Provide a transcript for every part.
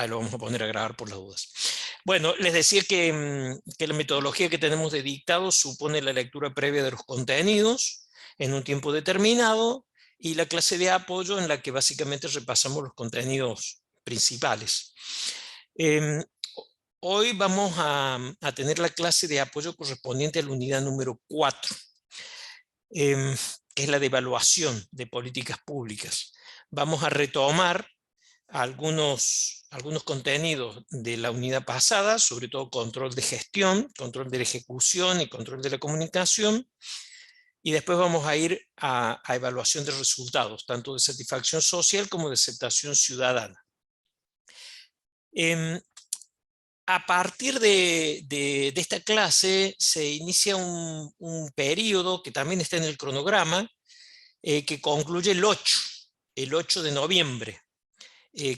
Lo vamos a poner a grabar por las dudas. Bueno, les decía que la metodología que tenemos de dictado supone la lectura previa de los contenidos en un tiempo determinado y la clase de apoyo en la que básicamente repasamos los contenidos principales. Hoy vamos a tener la clase de apoyo correspondiente a la unidad número 4, que es la de evaluación de políticas públicas. Vamos a retomar algunos contenidos de la unidad pasada, sobre todo control de gestión, control de la ejecución y control de la comunicación, y después vamos a ir a evaluación de resultados, tanto de satisfacción social como de aceptación ciudadana. A partir de esta clase se inicia un periodo que también está en el cronograma, que concluye el 8 de noviembre.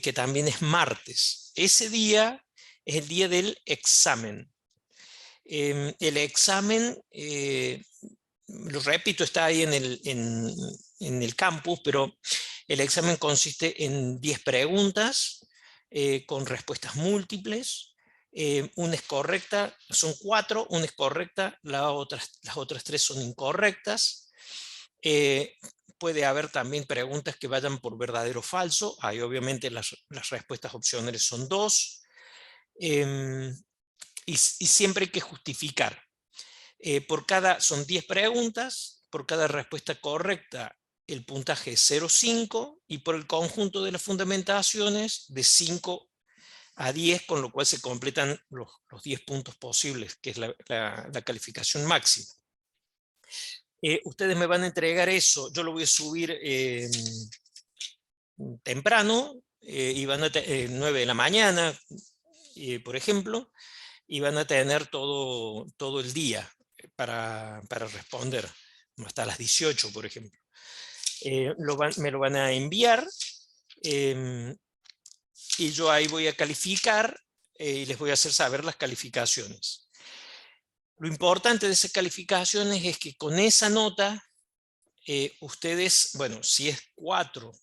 Que también es martes. Ese día es el día del examen. El examen, lo repito, está ahí en el campus, pero el examen consiste en 10 preguntas con respuestas múltiples. Una es correcta, son 4, una es correcta, las otras 3 son incorrectas. Puede haber también preguntas que vayan por verdadero o falso. Ahí obviamente las respuestas opcionales son 2. Y siempre hay que justificar. Son 10 preguntas. Por cada respuesta correcta el puntaje es 0,5 y por el conjunto de las fundamentaciones de 5 a 10, con lo cual se completan los 10 puntos posibles, que es la calificación máxima. Ustedes me van a entregar eso, yo lo voy a subir temprano, y van a 9 de la mañana, por ejemplo, y van a tener todo el día para responder, hasta las 18, por ejemplo. Me lo van a enviar, y yo ahí voy a calificar y les voy a hacer saber las calificaciones. Lo importante de esas calificaciones es que con esa nota, ustedes, bueno, si es 4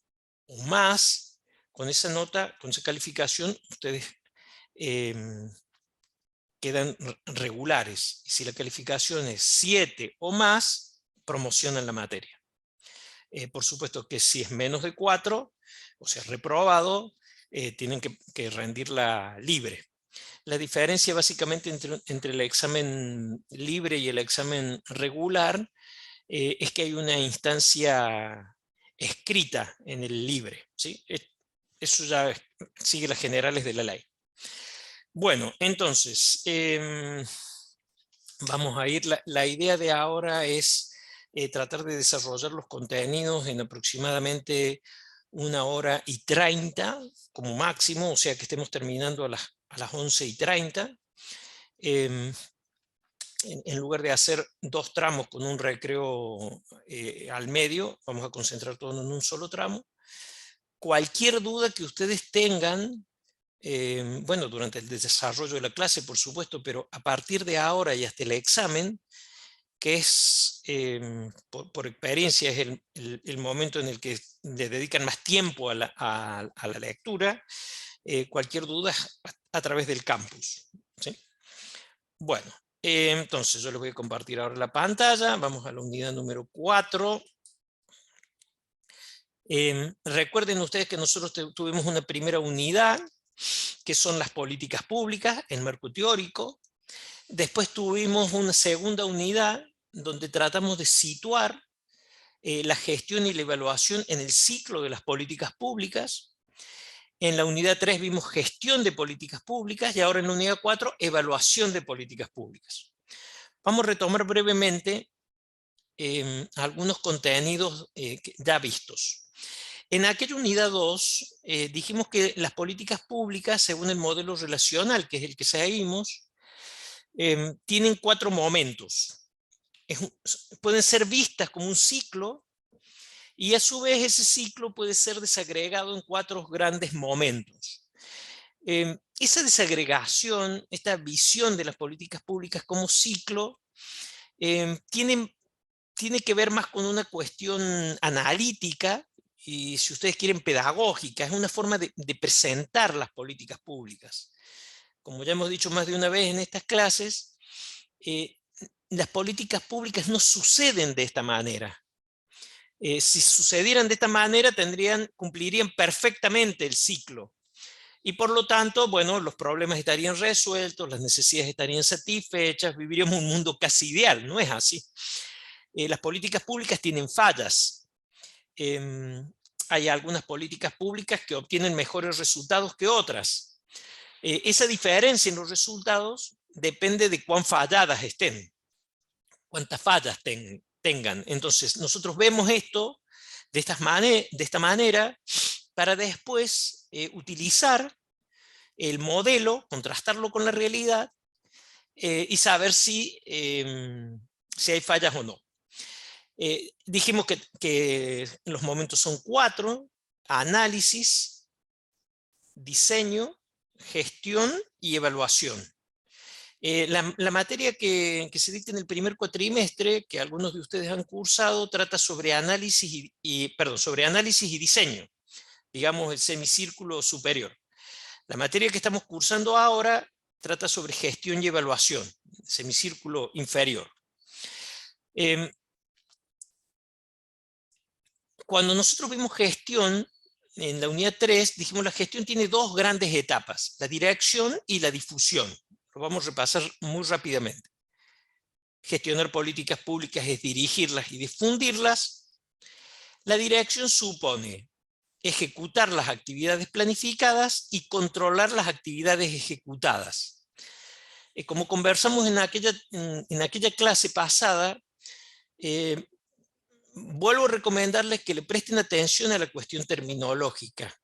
o más, con esa nota, con esa calificación, ustedes quedan regulares. Y si la calificación es 7 o más, promocionan la materia. Por supuesto que si es menos de 4, o sea, reprobado, tienen que rendirla libre. La diferencia básicamente entre el examen libre y el examen regular es que hay una instancia escrita en el libre, ¿sí? Eso ya sigue las generales de la ley. Bueno, entonces, vamos a ir. La idea de ahora es tratar de desarrollar los contenidos en aproximadamente 1h30 como máximo, o sea que estemos terminando a las 11:30. En lugar de hacer 2 tramos con un recreo al medio, vamos a concentrar todo en un solo tramo. Cualquier duda que ustedes tengan, bueno, durante el desarrollo de la clase, por supuesto, pero a partir de ahora y hasta el examen, que es, por experiencia, es el momento en el que le dedican más tiempo a la lectura, cualquier duda a través del campus, ¿sí? Bueno, entonces yo les voy a compartir ahora la pantalla. Vamos a la unidad número 4. Recuerden ustedes que nosotros tuvimos una primera unidad, que son las políticas públicas, el marco teórico. Después tuvimos una segunda unidad, donde tratamos de situar la gestión y la evaluación en el ciclo de las políticas públicas. En la unidad 3 vimos gestión de políticas públicas y ahora en la unidad 4, evaluación de políticas públicas. Vamos a retomar brevemente algunos contenidos ya vistos. En aquella unidad 2 dijimos que las políticas públicas, según el modelo relacional, que es el que seguimos, tienen 4 momentos. Pueden ser vistas como un ciclo y a su vez ese ciclo puede ser desagregado en 4 grandes momentos. Esa desagregación, esta visión de las políticas públicas como ciclo, tiene que ver más con una cuestión analítica y si ustedes quieren pedagógica, es una forma de presentar las políticas públicas. Como ya hemos dicho más de una vez en estas clases, las políticas públicas no suceden de esta manera. Si sucedieran de esta manera, cumplirían perfectamente el ciclo. Y por lo tanto, bueno, los problemas estarían resueltos, las necesidades estarían satisfechas, viviríamos un mundo casi ideal. No es así. Las políticas públicas tienen fallas. Hay algunas políticas públicas que obtienen mejores resultados que otras. Esa diferencia en los resultados depende de cuán falladas estén, cuántas fallas tengan. Entonces, nosotros vemos esto de esta manera para después utilizar el modelo, contrastarlo con la realidad y saber si hay fallas o no. Dijimos que los momentos son 4: análisis, diseño, gestión y evaluación. La materia que se dicta en el primer cuatrimestre, que algunos de ustedes han cursado, trata sobre análisis sobre análisis y diseño, digamos el semicírculo superior. La materia que estamos cursando ahora trata sobre gestión y evaluación, semicírculo inferior. Cuando nosotros vimos gestión, en la unidad 3, dijimos la gestión tiene dos grandes etapas, la dirección y la difusión. Lo vamos a repasar muy rápidamente. Gestionar políticas públicas es dirigirlas y difundirlas. La dirección supone ejecutar las actividades planificadas y controlar las actividades ejecutadas. Como conversamos en aquella clase pasada, vuelvo a recomendarles que le presten atención a la cuestión terminológica,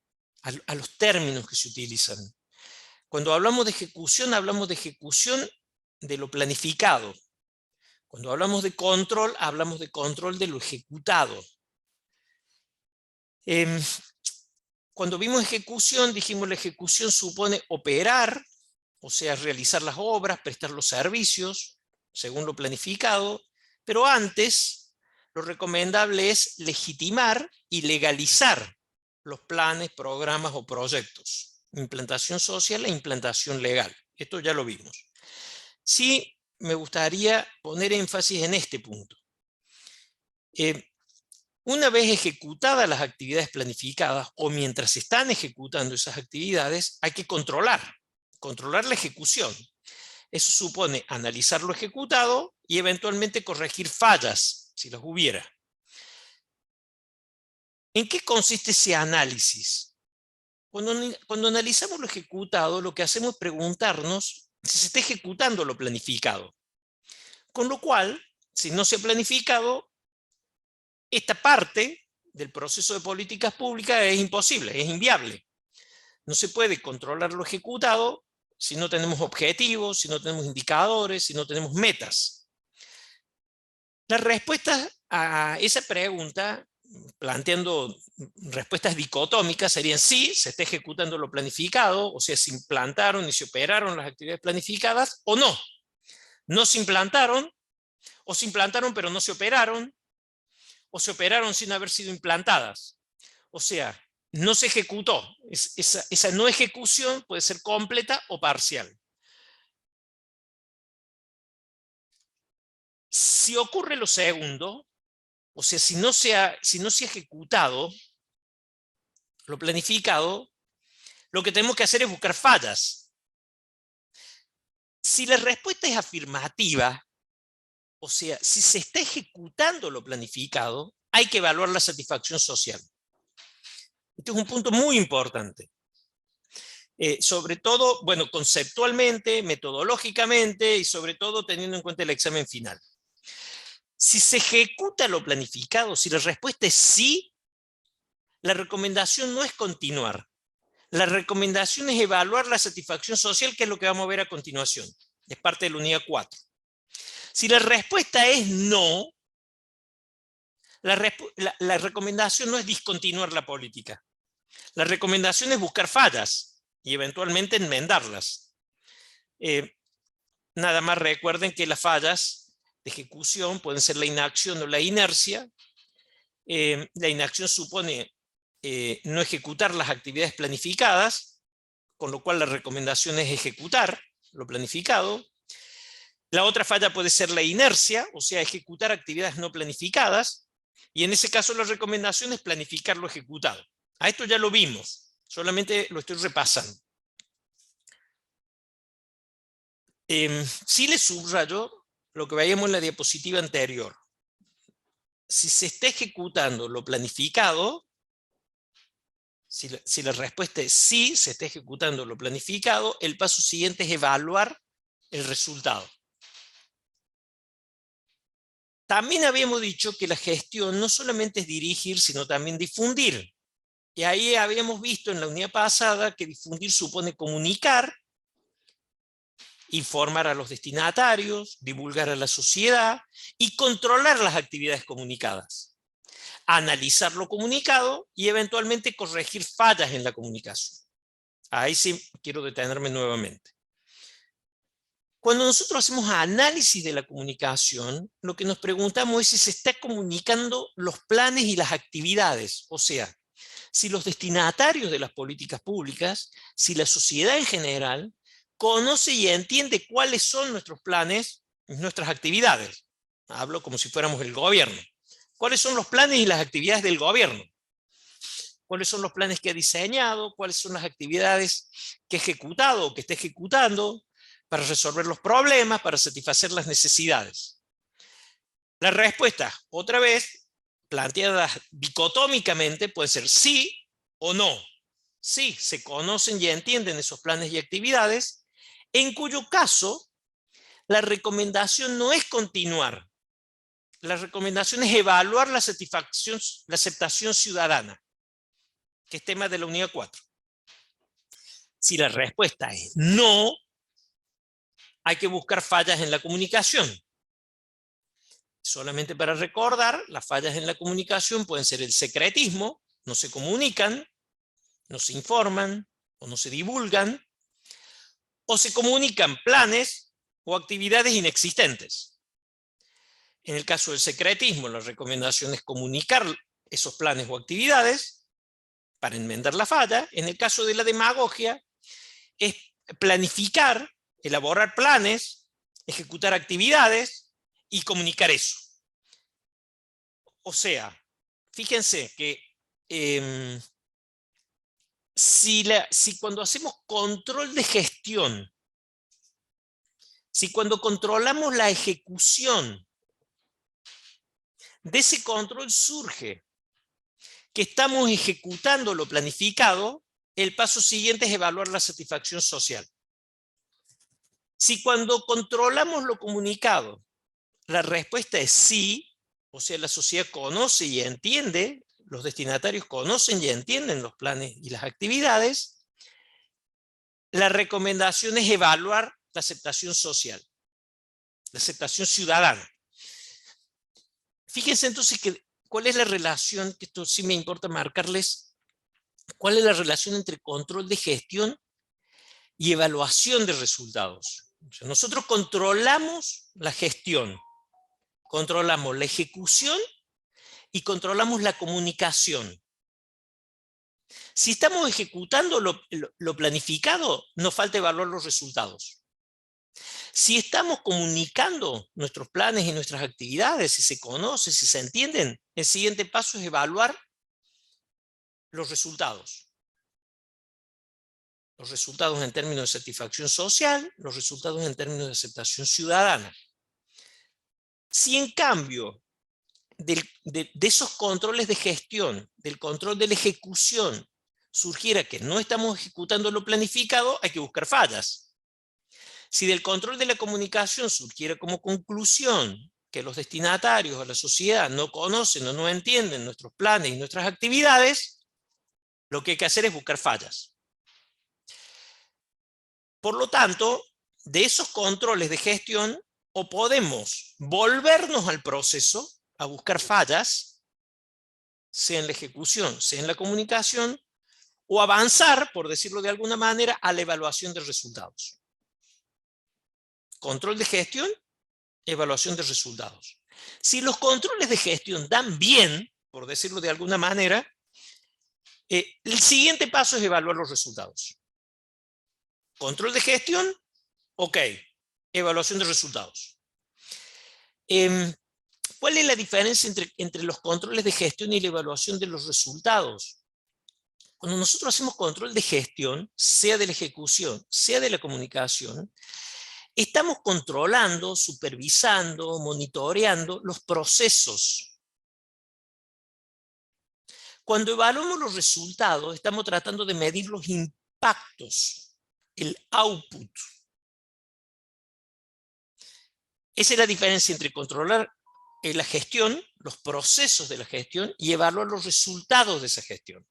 a los términos que se utilizan. Cuando hablamos de ejecución de lo planificado. Cuando hablamos de control de lo ejecutado. Cuando vimos ejecución, dijimos la ejecución supone operar, o sea, realizar las obras, prestar los servicios, según lo planificado, pero antes lo recomendable es legitimar y legalizar los planes, programas o proyectos. Implantación social e implantación legal. Esto ya lo vimos. Sí, me gustaría poner énfasis en este punto. Una vez ejecutadas las actividades planificadas o mientras se están ejecutando esas actividades, hay que controlar la ejecución. Eso supone analizar lo ejecutado y eventualmente corregir fallas, si las hubiera. ¿En qué consiste ese análisis? Cuando analizamos lo ejecutado, lo que hacemos es preguntarnos si se está ejecutando lo planificado. Con lo cual, si no se ha planificado, esta parte del proceso de políticas públicas es imposible, es inviable. No se puede controlar lo ejecutado si no tenemos objetivos, si no tenemos indicadores, si no tenemos metas. La respuesta a esa pregunta, planteando respuestas dicotómicas, serían sí, se está ejecutando lo planificado, o sea, se implantaron y se operaron las actividades planificadas, o no. No se implantaron, o se implantaron pero no se operaron, o se operaron sin haber sido implantadas. O sea, no se ejecutó. Esa no ejecución puede ser completa o parcial. Si ocurre lo segundo, o sea, si no se ha ejecutado lo planificado, lo que tenemos que hacer es buscar fallas. Si la respuesta es afirmativa, o sea, si se está ejecutando lo planificado, hay que evaluar la satisfacción social. Este es un punto muy importante. Sobre todo, bueno, conceptualmente, metodológicamente y sobre todo teniendo en cuenta el examen final. Si se ejecuta lo planificado, si la respuesta es sí, la recomendación no es continuar. La recomendación es evaluar la satisfacción social, que es lo que vamos a ver a continuación. Es parte de la unidad 4. Si la respuesta es no, la recomendación no es discontinuar la política. La recomendación es buscar fallas y eventualmente enmendarlas. Nada más recuerden que las fallas de ejecución pueden ser la inacción o la inercia. La inacción supone no ejecutar las actividades planificadas, con lo cual la recomendación es ejecutar lo planificado. La otra falla puede ser la inercia, o sea, ejecutar actividades no planificadas, y en ese caso la recomendación es planificar lo ejecutado. A esto ya lo vimos, solamente lo estoy repasando. Sí les subrayo lo que veíamos en la diapositiva anterior. Si se está ejecutando lo planificado, si la respuesta es sí, se está ejecutando lo planificado, el paso siguiente es evaluar el resultado. También habíamos dicho que la gestión no solamente es dirigir, sino también difundir. Y ahí habíamos visto en la unidad pasada que difundir supone comunicar, informar a los destinatarios, divulgar a la sociedad y controlar las actividades comunicadas. Analizar lo comunicado y eventualmente corregir fallas en la comunicación. Ahí sí quiero detenerme nuevamente. Cuando nosotros hacemos análisis de la comunicación, lo que nos preguntamos es si se está comunicando los planes y las actividades, o sea, si los destinatarios de las políticas públicas, si la sociedad en general, conoce y entiende cuáles son nuestros planes, nuestras actividades. Hablo como si fuéramos el gobierno. ¿Cuáles son los planes y las actividades del gobierno? ¿Cuáles son los planes que ha diseñado? ¿Cuáles son las actividades que ha ejecutado o que está ejecutando para resolver los problemas, para satisfacer las necesidades? La respuesta, otra vez, planteada dicotómicamente, puede ser sí o no. Sí, se conocen y entienden esos planes y actividades, en cuyo caso la recomendación no es continuar. La recomendación es evaluar la satisfacción, la aceptación ciudadana, que es tema de la unidad 4. Si la respuesta es no, hay que buscar fallas en la comunicación. Solamente para recordar, las fallas en la comunicación pueden ser el secretismo, no se comunican, no se informan o no se divulgan, o se comunican planes o actividades inexistentes. En el caso del secretismo, la recomendación es comunicar esos planes o actividades para enmendar la falla. En el caso de la demagogia, es planificar, elaborar planes, ejecutar actividades y comunicar eso. O sea, fíjense que si cuando hacemos control de gestión, si cuando controlamos la ejecución, de ese control surge que estamos ejecutando lo planificado, el paso siguiente es evaluar la satisfacción social. Si cuando controlamos lo comunicado, la respuesta es sí, o sea, la sociedad conoce y entiende, los destinatarios conocen y entienden los planes y las actividades, la recomendación es evaluar la aceptación social, la aceptación ciudadana. Fíjense entonces cuál es la relación, que esto sí me importa marcarles, cuál es la relación entre control de gestión y evaluación de resultados. O sea, nosotros controlamos la gestión, controlamos la ejecución y controlamos la comunicación. Si estamos ejecutando lo planificado, nos falta evaluar los resultados. Si estamos comunicando nuestros planes y nuestras actividades, si se conoce, si se entienden, el siguiente paso es evaluar los resultados. Los resultados en términos de satisfacción social, los resultados en términos de aceptación ciudadana. Si en cambio de esos controles de gestión, del control de la ejecución, surgiera que no estamos ejecutando lo planificado, hay que buscar fallas. Si del control de la comunicación surgiera como conclusión que los destinatarios a la sociedad no conocen o no entienden nuestros planes y nuestras actividades, lo que hay que hacer es buscar fallas. Por lo tanto, de esos controles de gestión, o podemos volvernos al proceso a buscar fallas, sea en la ejecución, sea en la comunicación, o avanzar, por decirlo de alguna manera, a la evaluación de resultados. Control de gestión, evaluación de resultados. Si los controles de gestión dan bien, por decirlo de alguna manera, El siguiente paso es evaluar los resultados. Control de gestión, ok. Evaluación de resultados. ¿Cuál es la diferencia entre los controles de gestión y la evaluación de los resultados? Cuando nosotros hacemos control de gestión, sea de la ejecución, sea de la comunicación, estamos controlando, supervisando, monitoreando los procesos. Cuando evaluamos los resultados, estamos tratando de medir los impactos, el output. Esa es la diferencia entre controlar la gestión, los procesos de la gestión, y evaluar los resultados de esa gestión.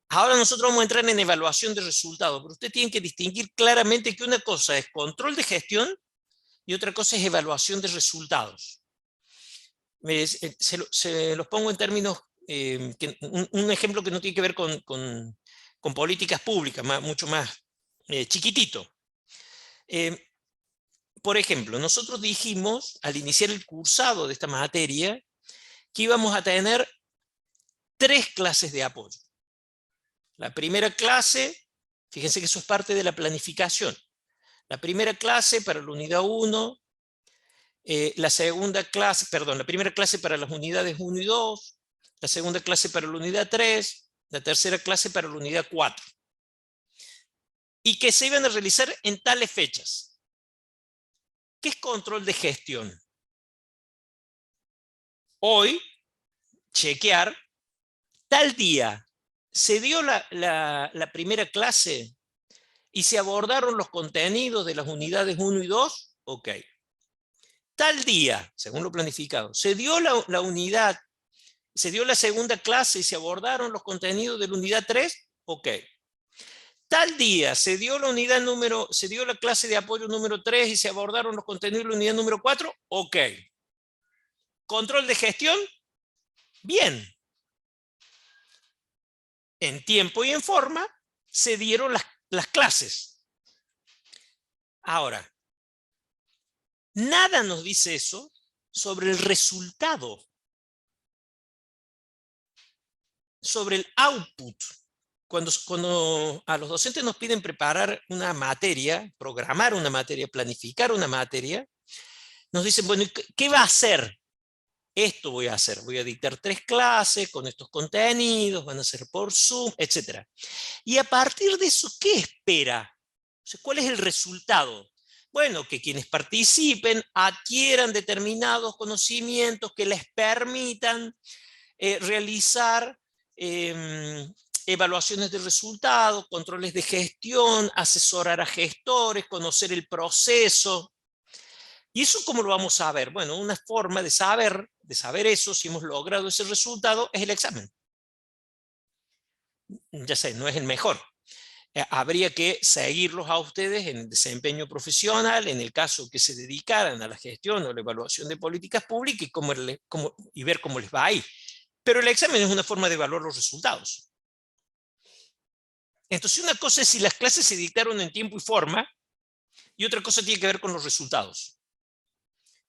Ahora nosotros vamos a entrar en evaluación de resultados, pero usted tiene que distinguir claramente que una cosa es control de gestión y otra cosa es evaluación de resultados. Se los pongo en términos, un ejemplo que no tiene que ver con políticas públicas, mucho más chiquitito. Por ejemplo, nosotros dijimos al iniciar el cursado de esta materia que íbamos a tener 3 clases de apoyo. La primera clase, fíjense que eso es parte de la planificación. La primera clase para la unidad 1, la primera clase para las unidades 1 y 2, la segunda clase para la unidad 3, la tercera clase para la unidad 4. Y que se iban a realizar en tales fechas. ¿Qué es control de gestión? Hoy, chequear, tal día se dio la primera clase y se abordaron los contenidos de las unidades 1 y 2, ok. Tal día, según lo planificado, se dio se dio la segunda clase y se abordaron los contenidos de la unidad 3, ok. Tal día se dio la clase de apoyo número 3 y se abordaron los contenidos de la unidad número 4, ok. Control de gestión, bien. En tiempo y en forma se dieron las clases. Ahora, nada nos dice eso sobre el resultado, sobre el output. Cuando a los docentes nos piden preparar una materia, programar una materia, planificar una materia, nos dicen, bueno, ¿qué va a hacer? Esto voy a hacer. Voy a dictar 3 clases con estos contenidos, van a ser por Zoom, etc. Y a partir de eso, ¿qué espera? O sea, ¿cuál es el resultado? Bueno, que quienes participen adquieran determinados conocimientos que les permitan realizar evaluaciones de resultados, controles de gestión, asesorar a gestores, conocer el proceso. ¿Y eso cómo lo vamos a ver? Bueno, una forma de saber eso, si hemos logrado ese resultado, es el examen. Ya sé, no es el mejor. Habría que seguirlos a ustedes en el desempeño profesional, en el caso que se dedicaran a la gestión o la evaluación de políticas públicas y ver cómo les va ahí. Pero el examen es una forma de evaluar los resultados. Entonces, una cosa es si las clases se dictaron en tiempo y forma, y otra cosa tiene que ver con los resultados.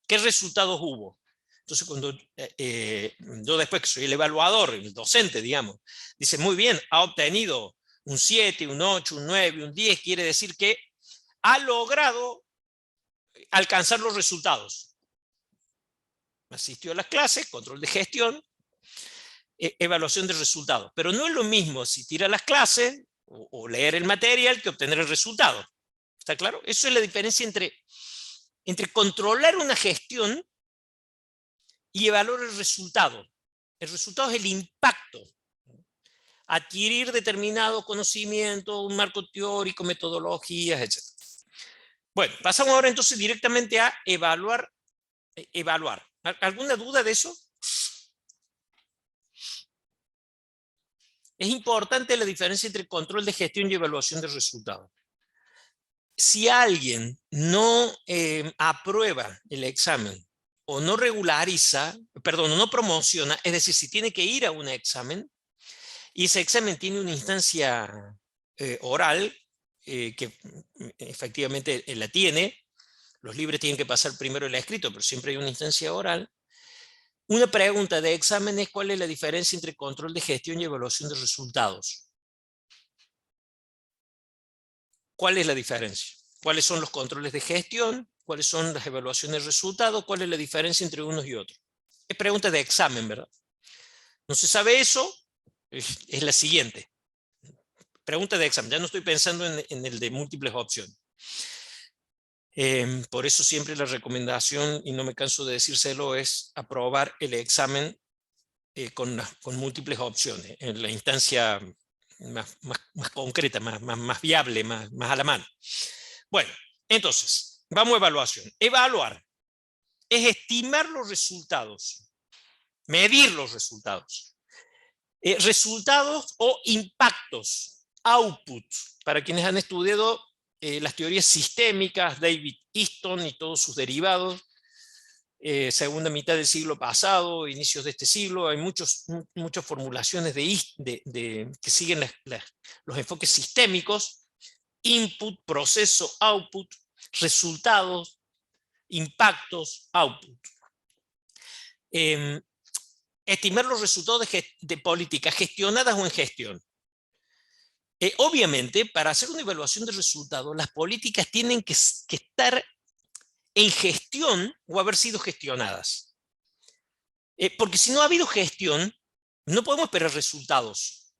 ¿Qué resultados hubo? Entonces, cuando yo después que soy el evaluador, el docente, digamos, dice, muy bien, ha obtenido un 7, un 8, un 9, un 10, quiere decir que ha logrado alcanzar los resultados. Asistió a las clases, control de gestión, evaluación de resultados. Pero no es lo mismo si tira las clases o leer el material que obtener el resultado. ¿Está claro? Eso es la diferencia entre controlar una gestión y evaluar el resultado. El resultado es el impacto. Adquirir determinado conocimiento, un marco teórico, metodologías, etc. Bueno, pasamos ahora entonces directamente a evaluar. ¿Alguna duda de eso? Es importante la diferencia entre control de gestión y evaluación de resultados. Si alguien no aprueba el examen o no regulariza, perdón, no promociona, es decir, si tiene que ir a un examen y ese examen tiene una instancia oral, que efectivamente la tiene, los libres tienen que pasar primero el escrito, pero siempre hay una instancia oral, Una pregunta de examen es: ¿cuál es la diferencia entre control de gestión y evaluación de resultados? ¿Cuál es la diferencia? ¿Cuáles son los controles de gestión? ¿Cuáles son las evaluaciones de resultados? ¿Cuál es la diferencia entre unos y otros? Es pregunta de examen, ¿verdad? No se sabe eso, es la siguiente. Pregunta de examen, ya no estoy pensando en el de múltiples opciones. Por eso siempre la recomendación, y no me canso de decírselo, es aprobar el examen con múltiples opciones, en la instancia más concreta, más viable, más a la mano. Bueno, entonces, vamos a evaluación. Evaluar es estimar los resultados, medir los resultados. Resultados o impactos, output, para quienes han estudiado las teorías sistémicas, David Easton y todos sus derivados, segunda mitad del siglo pasado, inicios de este siglo, hay muchas formulaciones que siguen los enfoques sistémicos: input, proceso, output, resultados, impactos, output. Estimar los resultados de políticas gestionadas o en gestión. Obviamente, para hacer una evaluación de resultados, las políticas tienen que estar en gestión o haber sido gestionadas. Porque si no ha habido gestión, no podemos esperar resultados.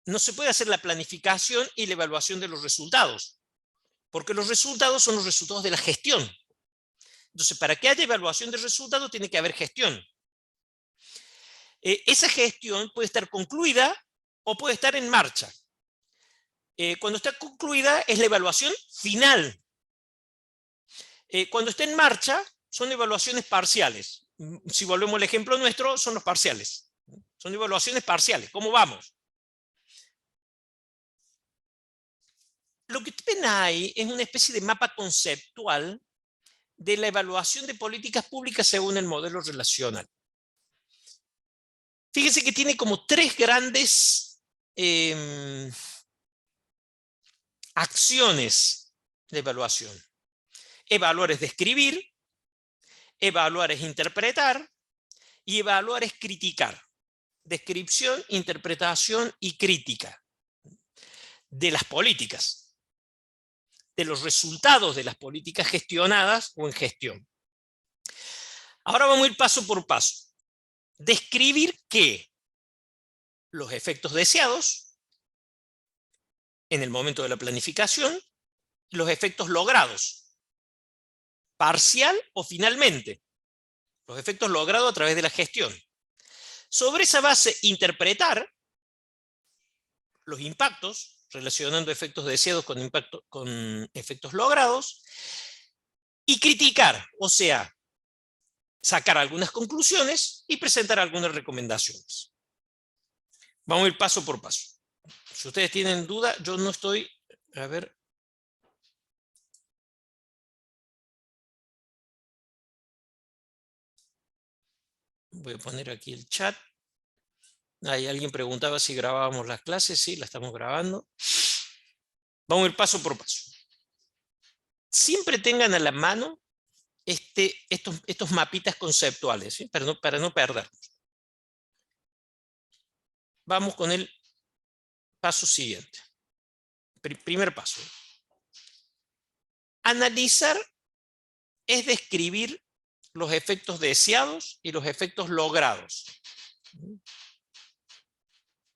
No se puede hacer la planificación y la evaluación de los resultados, porque los resultados son los resultados de la gestión. Entonces, para que haya evaluación de resultados, tiene que haber gestión. Esa gestión puede estar concluida o puede estar en marcha. Cuando está concluida es la evaluación final. Cuando está en marcha son evaluaciones parciales. Si volvemos al ejemplo nuestro, son los parciales. Son evaluaciones parciales. ¿Cómo vamos? Lo que ven ahí es una especie de mapa conceptual de la evaluación de políticas públicas según el modelo relacional. Fíjense que tiene como tres grandes acciones de evaluación. Evaluar es describir, evaluar es interpretar y evaluar es criticar. Descripción, interpretación y crítica de las políticas, de los resultados de las políticas gestionadas o en gestión. Ahora vamos a ir paso por paso. Describir ¿qué? Los efectos deseados en el momento de la planificación, los efectos logrados, parcial o finalmente, los efectos logrados a través de la gestión. Sobre esa base, interpretar los impactos, relacionando efectos deseados con efectos logrados, y criticar, o sea, sacar algunas conclusiones y presentar algunas recomendaciones. Vamos a ir paso por paso. Si ustedes tienen duda, yo no estoy... A ver... Voy a poner aquí el chat. Ahí alguien preguntaba si grabábamos las clases. Sí, la estamos grabando. Vamos a ir paso por paso. Siempre tengan a la mano estos mapitas conceptuales, ¿sí? para no perdernos. Vamos con el paso siguiente. Primer paso. Analizar es describir los efectos deseados y los efectos logrados.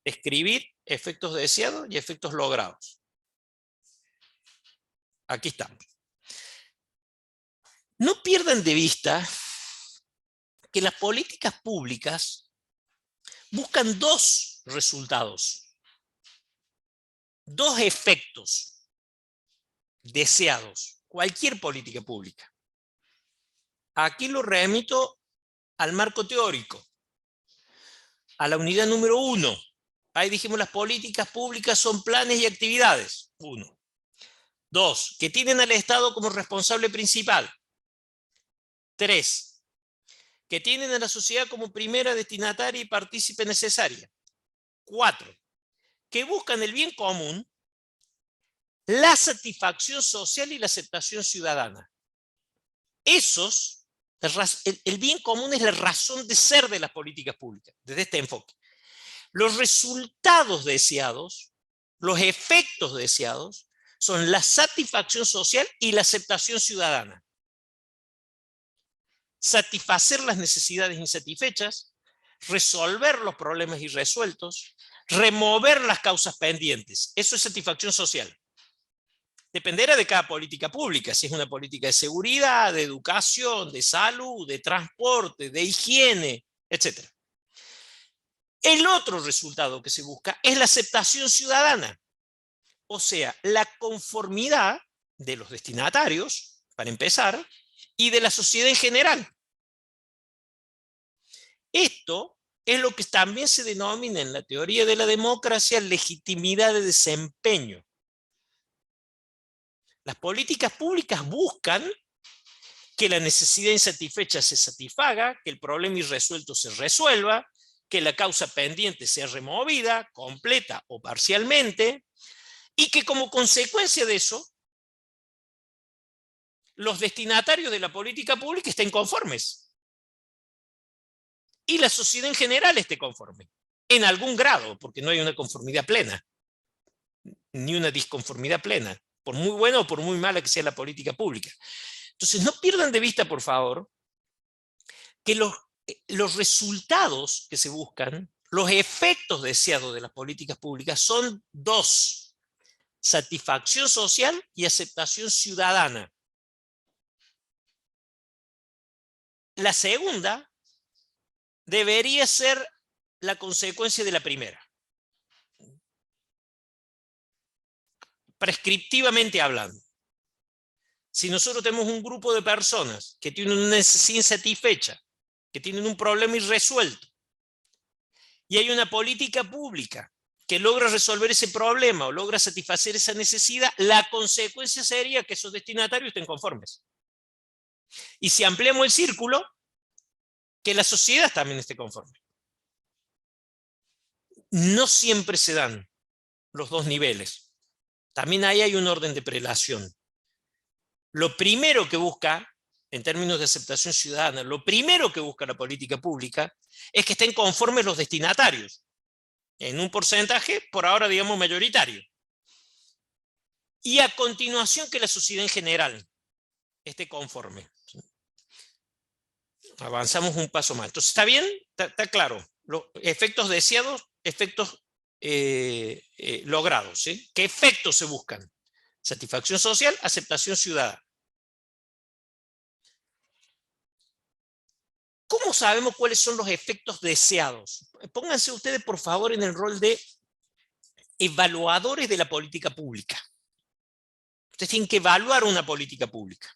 Describir efectos deseados y efectos logrados. Aquí estamos. No pierdan de vista que las políticas públicas buscan dos resultados, dos efectos deseados, cualquier política pública. Aquí lo remito al marco teórico, a la unidad número 1. Ahí dijimos las políticas públicas son planes y actividades. 1. 2. Que tienen al Estado como responsable principal. 3. Que tienen a la sociedad como primera destinataria y partícipe necesaria. 4. Que buscan el bien común, la satisfacción social y la aceptación ciudadana. Esos El bien común es la razón de ser de las políticas públicas, desde este enfoque. Los resultados deseados, los efectos deseados, son la satisfacción social y la aceptación ciudadana. Satisfacer las necesidades insatisfechas, resolver los problemas irresueltos, remover las causas pendientes. Eso es satisfacción social. Dependerá de cada política pública, si es una política de seguridad, de educación, de salud, de transporte, de higiene, etc. El otro resultado que se busca es la aceptación ciudadana, o sea, la conformidad de los destinatarios, para empezar, y de la sociedad en general. Esto es lo que también se denomina en la teoría de la democracia legitimidad de desempeño. Las políticas públicas buscan que la necesidad insatisfecha se satisfaga, que el problema irresuelto se resuelva, que la causa pendiente sea removida, completa o parcialmente, y que como consecuencia de eso, los destinatarios de la política pública estén conformes. Y la sociedad en general esté conforme, en algún grado, porque no hay una conformidad plena, ni una disconformidad plena, por muy buena o por muy mala que sea la política pública. Entonces, no pierdan de vista, por favor, que los resultados que se buscan, los efectos deseados de las políticas públicas son dos: satisfacción social y aceptación ciudadana. La segunda debería ser la consecuencia de la primera. Prescriptivamente hablando. Si nosotros tenemos un grupo de personas que tienen una necesidad insatisfecha, que tienen un problema irresuelto, y hay una política pública que logra resolver ese problema o logra satisfacer esa necesidad, la consecuencia sería que esos destinatarios estén conformes. Y si ampliamos el círculo, que la sociedad también esté conforme. No siempre se dan los dos niveles. También ahí hay un orden de prelación. Lo primero que busca, en términos de aceptación ciudadana, lo primero que busca la política pública es que estén conformes los destinatarios, en un porcentaje, por ahora digamos mayoritario. Y a continuación que la sociedad en general esté conforme. Avanzamos un paso más. Entonces, ¿está bien? ¿Está claro? Los efectos deseados, efectos logrados. ¿Sí? ¿Qué efectos se buscan? Satisfacción social, aceptación ciudadana. ¿Cómo sabemos cuáles son los efectos deseados? Pónganse ustedes, por favor, en el rol de evaluadores de la política pública. Ustedes tienen que evaluar una política pública.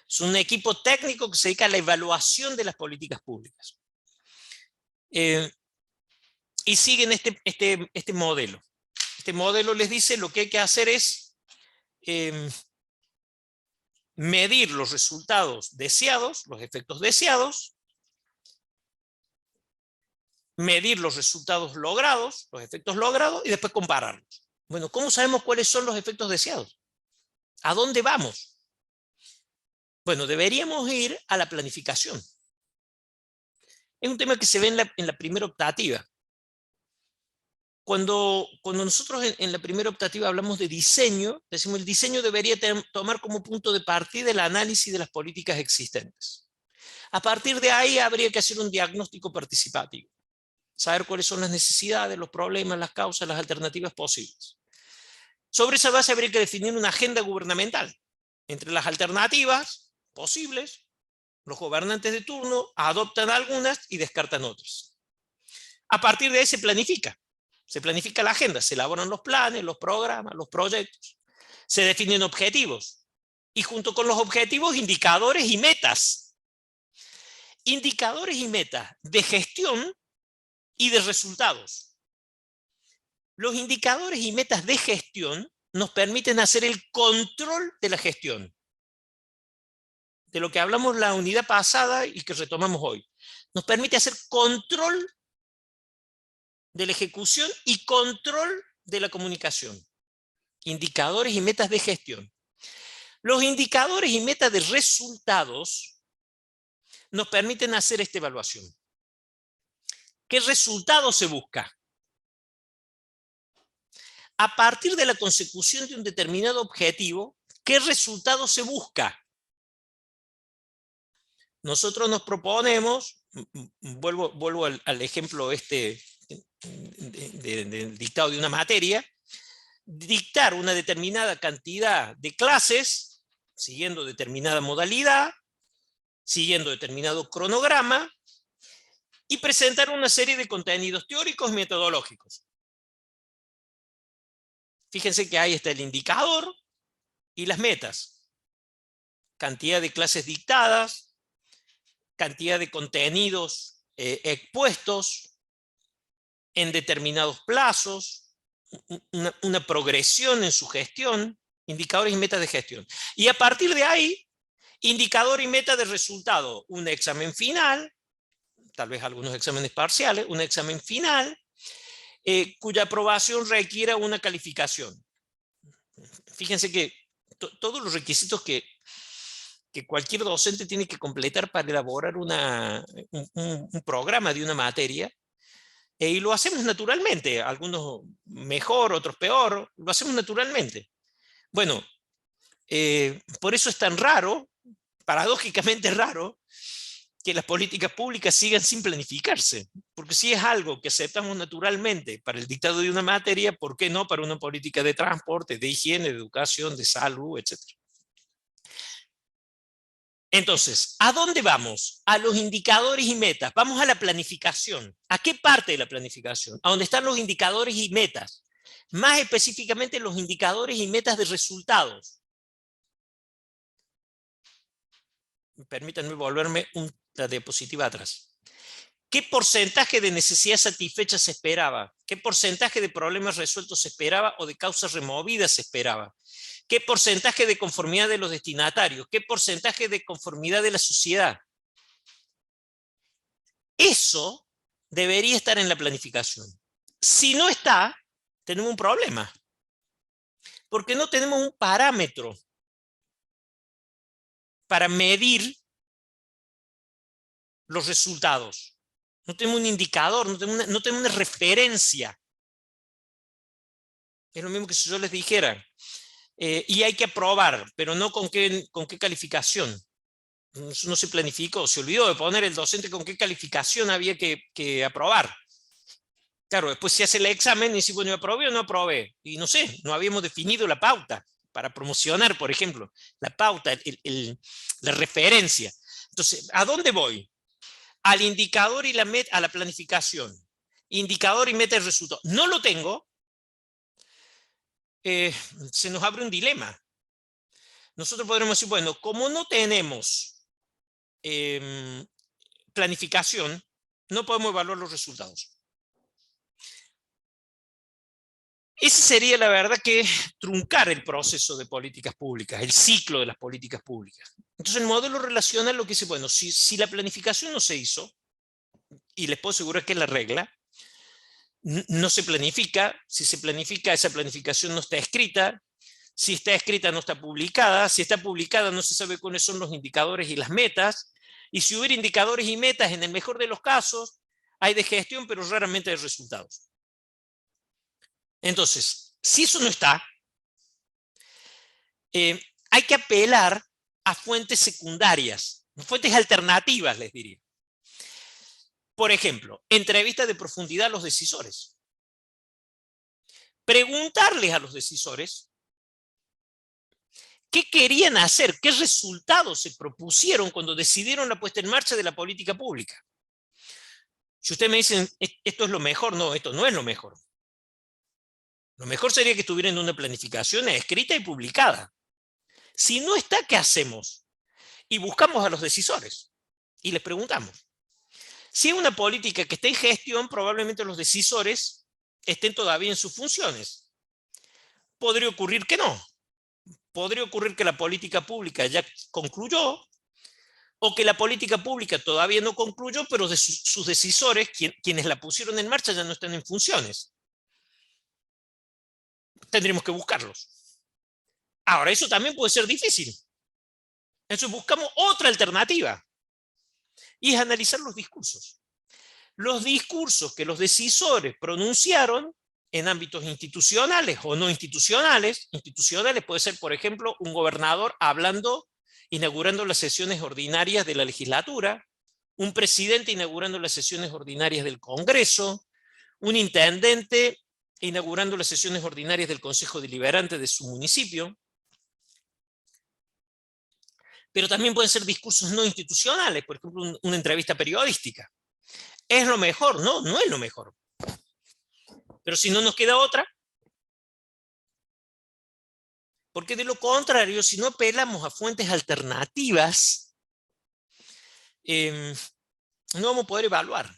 Es un equipo técnico que se dedica a la evaluación de las políticas públicas. Y siguen este modelo. Este modelo les dice lo que hay que hacer es medir los resultados deseados, los efectos deseados, medir los resultados logrados, los efectos logrados, y después compararlos. Bueno, ¿cómo sabemos cuáles son los efectos deseados? ¿A dónde vamos? Bueno, deberíamos ir a la planificación. Es un tema que se ve en la primera optativa. Cuando nosotros en la primera optativa hablamos de diseño, decimos el diseño debería tomar como punto de partida el análisis de las políticas existentes. A partir de ahí habría que hacer un diagnóstico participativo. Saber cuáles son las necesidades, los problemas, las causas, las alternativas posibles. Sobre esa base habría que definir una agenda gubernamental. Entre las alternativas posibles, los gobernantes de turno adoptan algunas y descartan otras. A partir de ahí se planifica la agenda, se elaboran los planes, los programas, los proyectos, se definen objetivos y junto con los objetivos indicadores y metas. Indicadores y metas de gestión y de resultados. Los indicadores y metas de gestión nos permiten hacer el control de la gestión. De lo que hablamos la unidad pasada y que retomamos hoy. Nos permite hacer control de la ejecución y control de la comunicación. Indicadores y metas de gestión. Los indicadores y metas de resultados nos permiten hacer esta evaluación. ¿Qué resultado se busca? A partir de la consecución de un determinado objetivo, ¿qué resultado se busca? Nosotros nos proponemos, vuelvo al ejemplo del dictado de una materia, dictar una determinada cantidad de clases, siguiendo determinada modalidad, siguiendo determinado cronograma, y presentar una serie de contenidos teóricos y metodológicos. Fíjense que ahí está el indicador y las metas. Cantidad de clases dictadas, cantidad de contenidos expuestos en determinados plazos, una progresión en su gestión, indicadores y metas de gestión. Y a partir de ahí, indicador y meta de resultado, un examen final, tal vez algunos exámenes parciales, un examen final, cuya aprobación requiera una calificación. Fíjense que todos los requisitos que cualquier docente tiene que completar para elaborar un programa de una materia, y lo hacemos naturalmente, algunos mejor, otros peor, lo hacemos naturalmente. Bueno, por eso es tan raro, paradójicamente raro, que las políticas públicas sigan sin planificarse, porque si es algo que aceptamos naturalmente para el dictado de una materia, ¿por qué no para una política de transporte, de higiene, de educación, de salud, etcétera? Entonces, ¿a dónde vamos? A los indicadores y metas. Vamos a la planificación. ¿A qué parte de la planificación? A donde están los indicadores y metas. Más específicamente los indicadores y metas de resultados. Permítanme volverme una diapositiva atrás. ¿Qué porcentaje de necesidad satisfecha se esperaba? ¿Qué porcentaje de problemas resueltos se esperaba o de causas removidas se esperaba? ¿Qué porcentaje de conformidad de los destinatarios? ¿Qué porcentaje de conformidad de la sociedad? Eso debería estar en la planificación. Si no está, tenemos un problema. Porque no tenemos un parámetro para medir los resultados. No tenemos un indicador, no tenemos una referencia. Es lo mismo que si yo les dijera, y hay que aprobar, pero no con qué calificación. No se planificó, se olvidó de poner el docente con qué calificación había que aprobar. Claro, después se hace el examen y dice, bueno, ¿aprobé o no aprobé? Y no sé, no habíamos definido la pauta para promocionar, por ejemplo, la pauta, la referencia. Entonces, ¿a dónde voy? Al indicador y a la planificación. Indicador y meta de resultado. No lo tengo, se nos abre un dilema. Nosotros podremos decir, bueno, como no tenemos planificación, no podemos evaluar los resultados. Ese sería, la verdad, que truncar el proceso de políticas públicas, el ciclo de las políticas públicas. Entonces, el modelo relacional lo que dice, bueno, si la planificación no se hizo, y les puedo asegurar que es la regla, no se planifica. Si se planifica, esa planificación no está escrita. Si está escrita, no está publicada. Si está publicada, no se sabe cuáles son los indicadores y las metas. Y si hubiera indicadores y metas, en el mejor de los casos, hay de gestión, pero raramente de resultados. Entonces, si eso no está, hay que apelar a fuentes secundarias, fuentes alternativas, les diría. Por ejemplo, entrevistas de profundidad a los decisores. Preguntarles a los decisores qué querían hacer, qué resultados se propusieron cuando decidieron la puesta en marcha de la política pública. Si ustedes me dicen, esto es lo mejor, no, esto no es lo mejor. Lo mejor sería que estuvieran en una planificación escrita y publicada. Si no está, ¿qué hacemos? Y buscamos a los decisores y les preguntamos. Si es una política que está en gestión, probablemente los decisores estén todavía en sus funciones. Podría ocurrir que no. Podría ocurrir que la política pública ya concluyó, o que la política pública todavía no concluyó, pero sus decisores, quienes la pusieron en marcha, ya no están en funciones. Tendremos que buscarlos. Ahora, eso también puede ser difícil. Entonces buscamos otra alternativa. y es analizar los discursos. Los discursos que los decisores pronunciaron en ámbitos institucionales o no institucionales. Institucionales puede ser, por ejemplo, un gobernador hablando, inaugurando las sesiones ordinarias de la legislatura, un presidente inaugurando las sesiones ordinarias del Congreso, un intendente inaugurando las sesiones ordinarias del Consejo Deliberante de su municipio. Pero también pueden ser discursos no institucionales, por ejemplo, una entrevista periodística. ¿Es lo mejor? No, no es lo mejor. Pero si no nos queda otra, porque de lo contrario, si no apelamos a fuentes alternativas, no vamos a poder evaluar.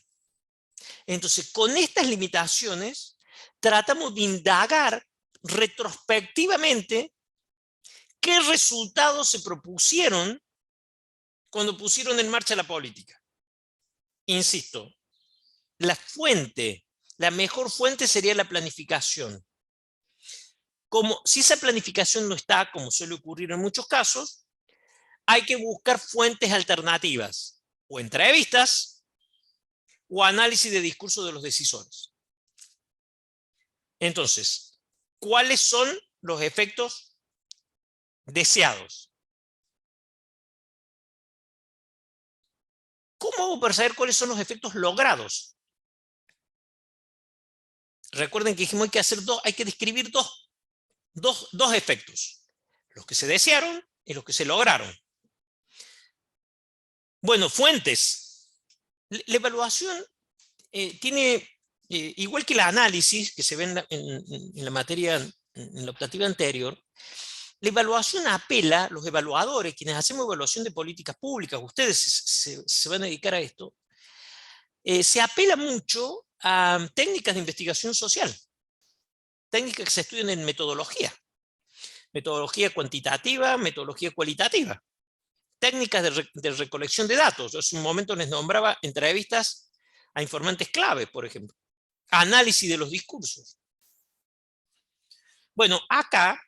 Entonces, con estas limitaciones, tratamos de indagar retrospectivamente qué resultados se propusieron cuando pusieron en marcha la política. Insisto, la mejor fuente sería la planificación. Como si esa planificación no está, como suele ocurrir en muchos casos, hay que buscar fuentes alternativas, o entrevistas, o análisis de discurso de los decisores. Entonces, ¿cuáles son los efectos deseados? ¿Cómo vamos a saber cuáles son los efectos logrados? Recuerden que dijimos hay que describir dos efectos, los que se desearon y los que se lograron. Bueno, fuentes. La evaluación tiene, igual que el análisis que se ve en la materia, en la optativa anterior, la evaluación apela, los evaluadores, quienes hacemos evaluación de políticas públicas, ustedes se van a dedicar a esto, se apela mucho a técnicas de investigación social, técnicas que se estudian en metodología cuantitativa, metodología cualitativa, técnicas de recolección de datos. Yo hace un momento les nombraba entrevistas a informantes clave, por ejemplo, análisis de los discursos. Bueno, acá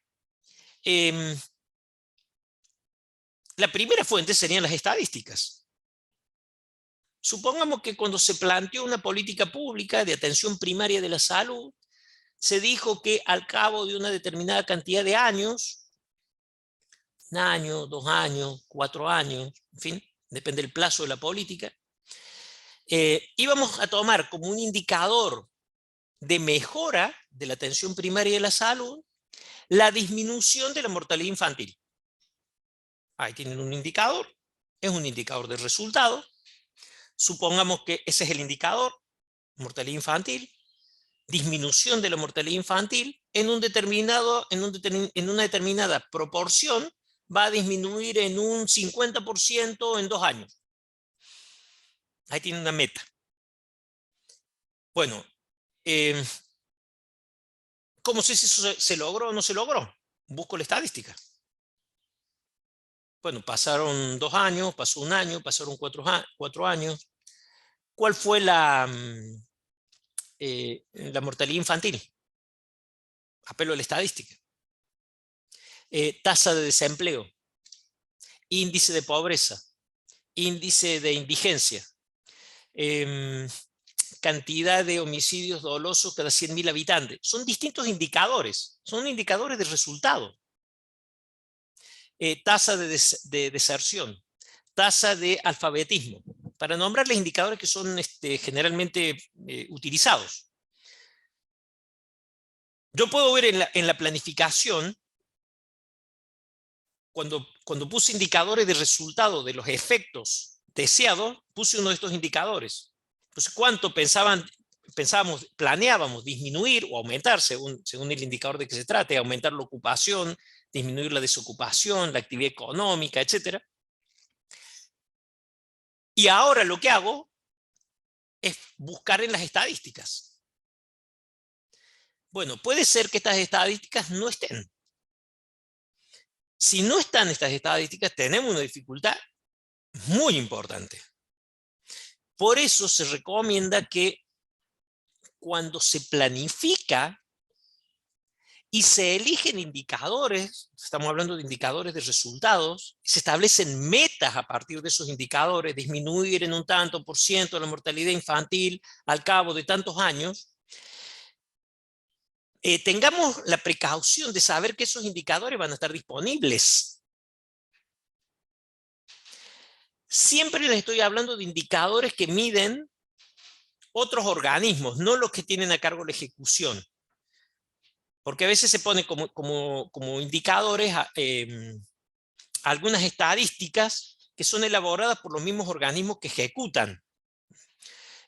la primera fuente serían las estadísticas. Supongamos que cuando se planteó una política pública de atención primaria de la salud, se dijo que al cabo de una determinada cantidad de años, 1 año, 2 años, 4 años, en fin, depende del plazo de la política, íbamos a tomar como un indicador de mejora de la atención primaria de la salud la disminución de la mortalidad infantil. Ahí tienen un indicador, es un indicador de resultado. Supongamos que ese es el indicador, mortalidad infantil, disminución de la mortalidad infantil, en una determinada proporción va a disminuir en un 50% en 2 años. Ahí tiene una meta. Bueno, ¿cómo sé si eso se logró o no se logró? Busco la estadística. Bueno, pasaron 2 años, pasó 1 año, pasaron 4 años. ¿Cuál fue la mortalidad infantil? Apelo a la estadística. Tasa de desempleo, índice de pobreza, índice de indigencia, cantidad de homicidios dolosos cada 100.000 habitantes. Son distintos indicadores, son indicadores de resultado. Tasa de deserción, tasa de alfabetismo, para nombrarles indicadores que son generalmente utilizados. Yo puedo ver en la planificación, cuando puse indicadores de resultado de los efectos deseados, puse uno de estos indicadores. Entonces, ¿cuánto planeábamos disminuir o aumentar, según el indicador de que se trate, aumentar la ocupación, disminuir la desocupación, la actividad económica, etc. Y ahora lo que hago es buscar en las estadísticas. Bueno, puede ser que estas estadísticas no estén. Si no están estas estadísticas, tenemos una dificultad muy importante. Por eso se recomienda que cuando se planifica, y se eligen indicadores, estamos hablando de indicadores de resultados, y se establecen metas a partir de esos indicadores, disminuir en un tanto por ciento la mortalidad infantil al cabo de tantos años, tengamos la precaución de saber que esos indicadores van a estar disponibles. Siempre les estoy hablando de indicadores que miden otros organismos, no los que tienen a cargo la ejecución. Porque a veces se pone como indicadores algunas estadísticas que son elaboradas por los mismos organismos que ejecutan.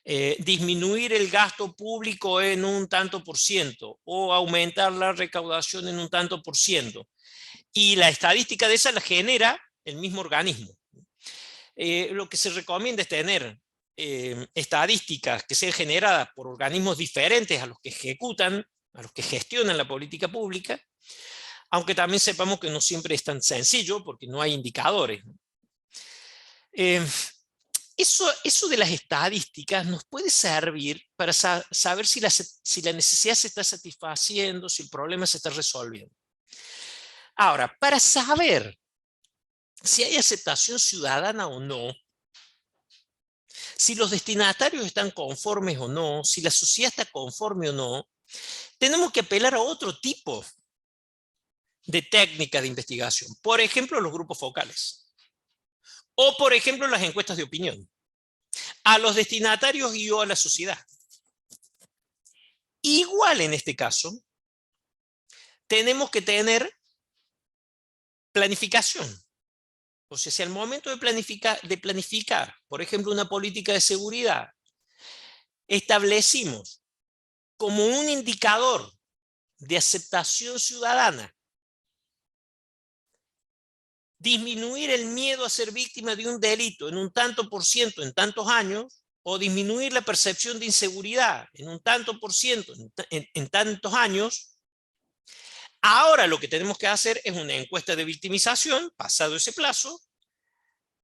Disminuir el gasto público en un tanto por ciento o aumentar la recaudación en un tanto por ciento. Y la estadística de esa la genera el mismo organismo. Lo que se recomienda es tener estadísticas que sean generadas por organismos diferentes a los que ejecutan, a los que gestionan la política pública, aunque también sepamos que no siempre es tan sencillo porque no hay indicadores. Eso de las estadísticas nos puede servir para saber si la necesidad se está satisfaciendo, si el problema se está resolviendo. Ahora, para saber si hay aceptación ciudadana o no, si los destinatarios están conformes o no, si la sociedad está conforme o no, tenemos que apelar a otro tipo de técnica de investigación. Por ejemplo, los grupos focales. O, por ejemplo, las encuestas de opinión. A los destinatarios y o a la sociedad. Igual en este caso, tenemos que tener planificación. O sea, si al momento de planificar, por ejemplo, una política de seguridad, establecimos como un indicador de aceptación ciudadana disminuir el miedo a ser víctima de un delito en un tanto por ciento en tantos años, o disminuir la percepción de inseguridad en un tanto por ciento en tantos años, ahora lo que tenemos que hacer es una encuesta de victimización, pasado ese plazo,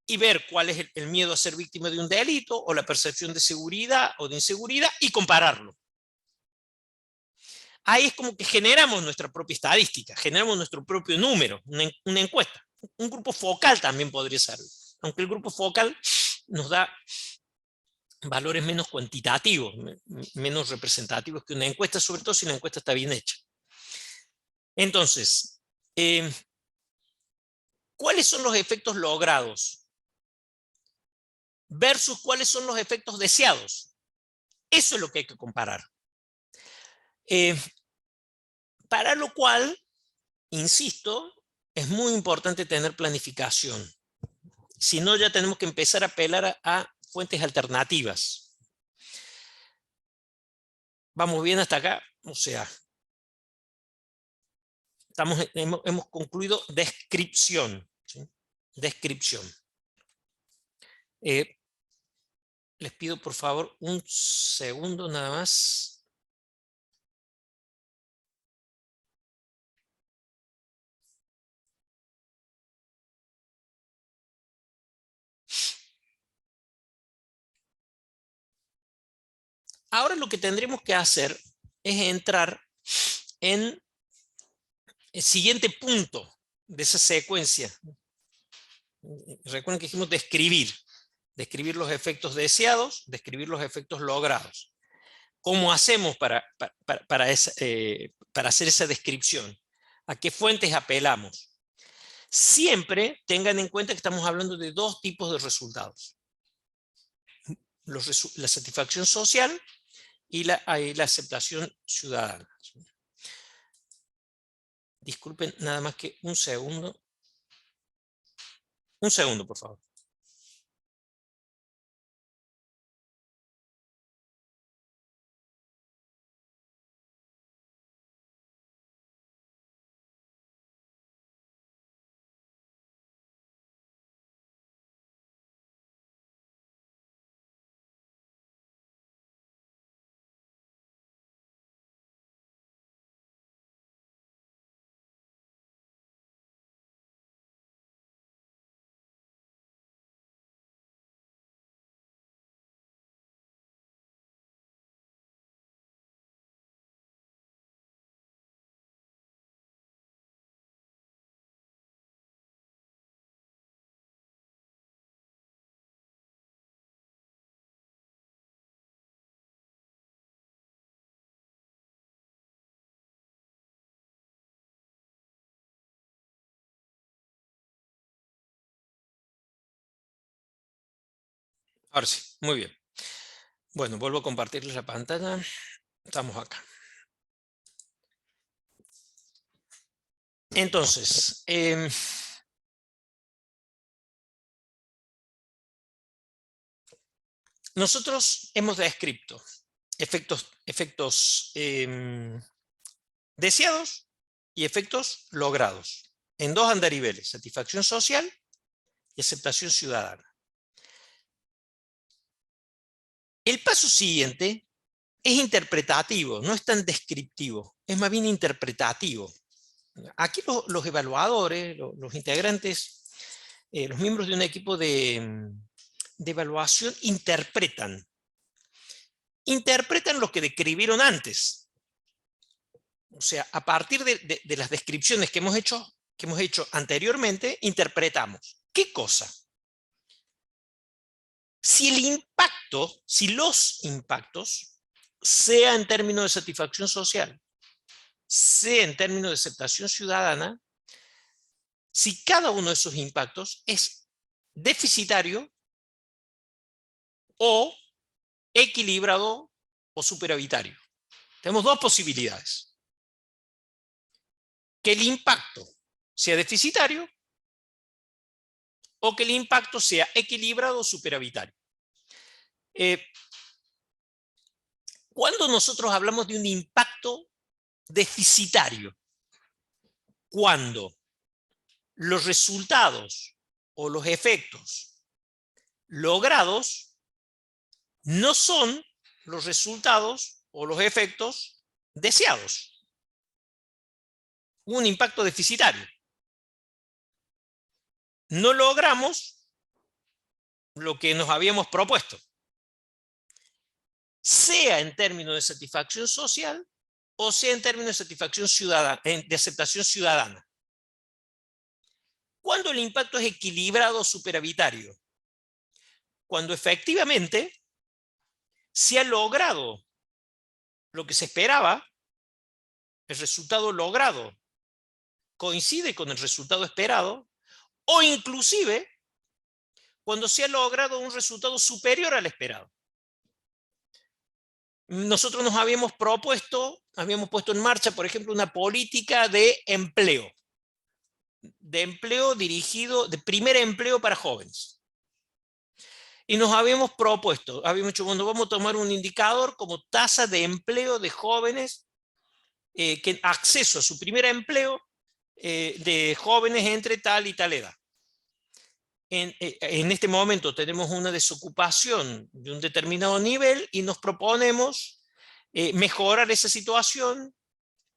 y ver cuál es el miedo a ser víctima de un delito o la percepción de seguridad o de inseguridad y compararlo. Ahí es como que generamos nuestra propia estadística, generamos nuestro propio número, una encuesta. Un grupo focal también podría ser, aunque el grupo focal nos da valores menos cuantitativos, menos representativos que una encuesta, sobre todo si la encuesta está bien hecha. Entonces, ¿cuáles son los efectos logrados versus cuáles son los efectos deseados? Eso es lo que hay que comparar. Para lo cual, insisto, es muy importante tener planificación. Si no, ya tenemos que empezar a apelar a fuentes alternativas. ¿Vamos bien hasta acá? O sea, hemos concluido descripción. ¿Sí? Descripción. Les pido por favor un segundo nada más. Ahora lo que tendremos que hacer es entrar en el siguiente punto de esa secuencia. Recuerden que dijimos describir. Describir los efectos deseados, describir los efectos logrados. ¿Cómo hacemos para hacer esa descripción? ¿A qué fuentes apelamos? Siempre tengan en cuenta que estamos hablando de dos tipos de resultados. La satisfacción social y la aceptación ciudadana. Disculpen nada más que un segundo. Un segundo, por favor. Ahora sí, muy bien. Bueno, vuelvo a compartirles la pantalla. Estamos acá. Entonces, nosotros hemos descrito efectos deseados y efectos logrados en dos andariveles: satisfacción social y aceptación ciudadana. El paso siguiente es interpretativo, no es tan descriptivo, es más bien interpretativo. Aquí los evaluadores, los integrantes, los miembros de un equipo de evaluación interpretan lo que describieron antes. O sea, a partir de las descripciones que hemos hecho anteriormente, interpretamos. ¿Qué cosa? Si los impactos, sea en términos de satisfacción social, sea en términos de aceptación ciudadana, si cada uno de esos impactos es deficitario o equilibrado o superavitario. Tenemos dos posibilidades: que el impacto sea deficitario o que el impacto sea equilibrado o superavitario. Cuando nosotros hablamos de un impacto deficitario, cuando los resultados o los efectos logrados no son los resultados o los efectos deseados. Un impacto deficitario. No logramos lo que nos habíamos propuesto, sea en términos de satisfacción social o sea en términos de satisfacción ciudadana, de aceptación ciudadana. ¿Cuándo el impacto es equilibrado o superavitario? Cuando efectivamente se ha logrado lo que se esperaba, el resultado logrado coincide con el resultado esperado, o inclusive cuando se ha logrado un resultado superior al esperado. Nosotros nos habíamos puesto en marcha, por ejemplo, una política de empleo dirigido, de primer empleo para jóvenes. Y nos habíamos dicho, bueno, vamos a tomar un indicador como tasa de empleo de jóvenes, que acceso a su primer empleo de jóvenes entre tal y tal edad. En este momento tenemos una desocupación de un determinado nivel y nos proponemos mejorar esa situación,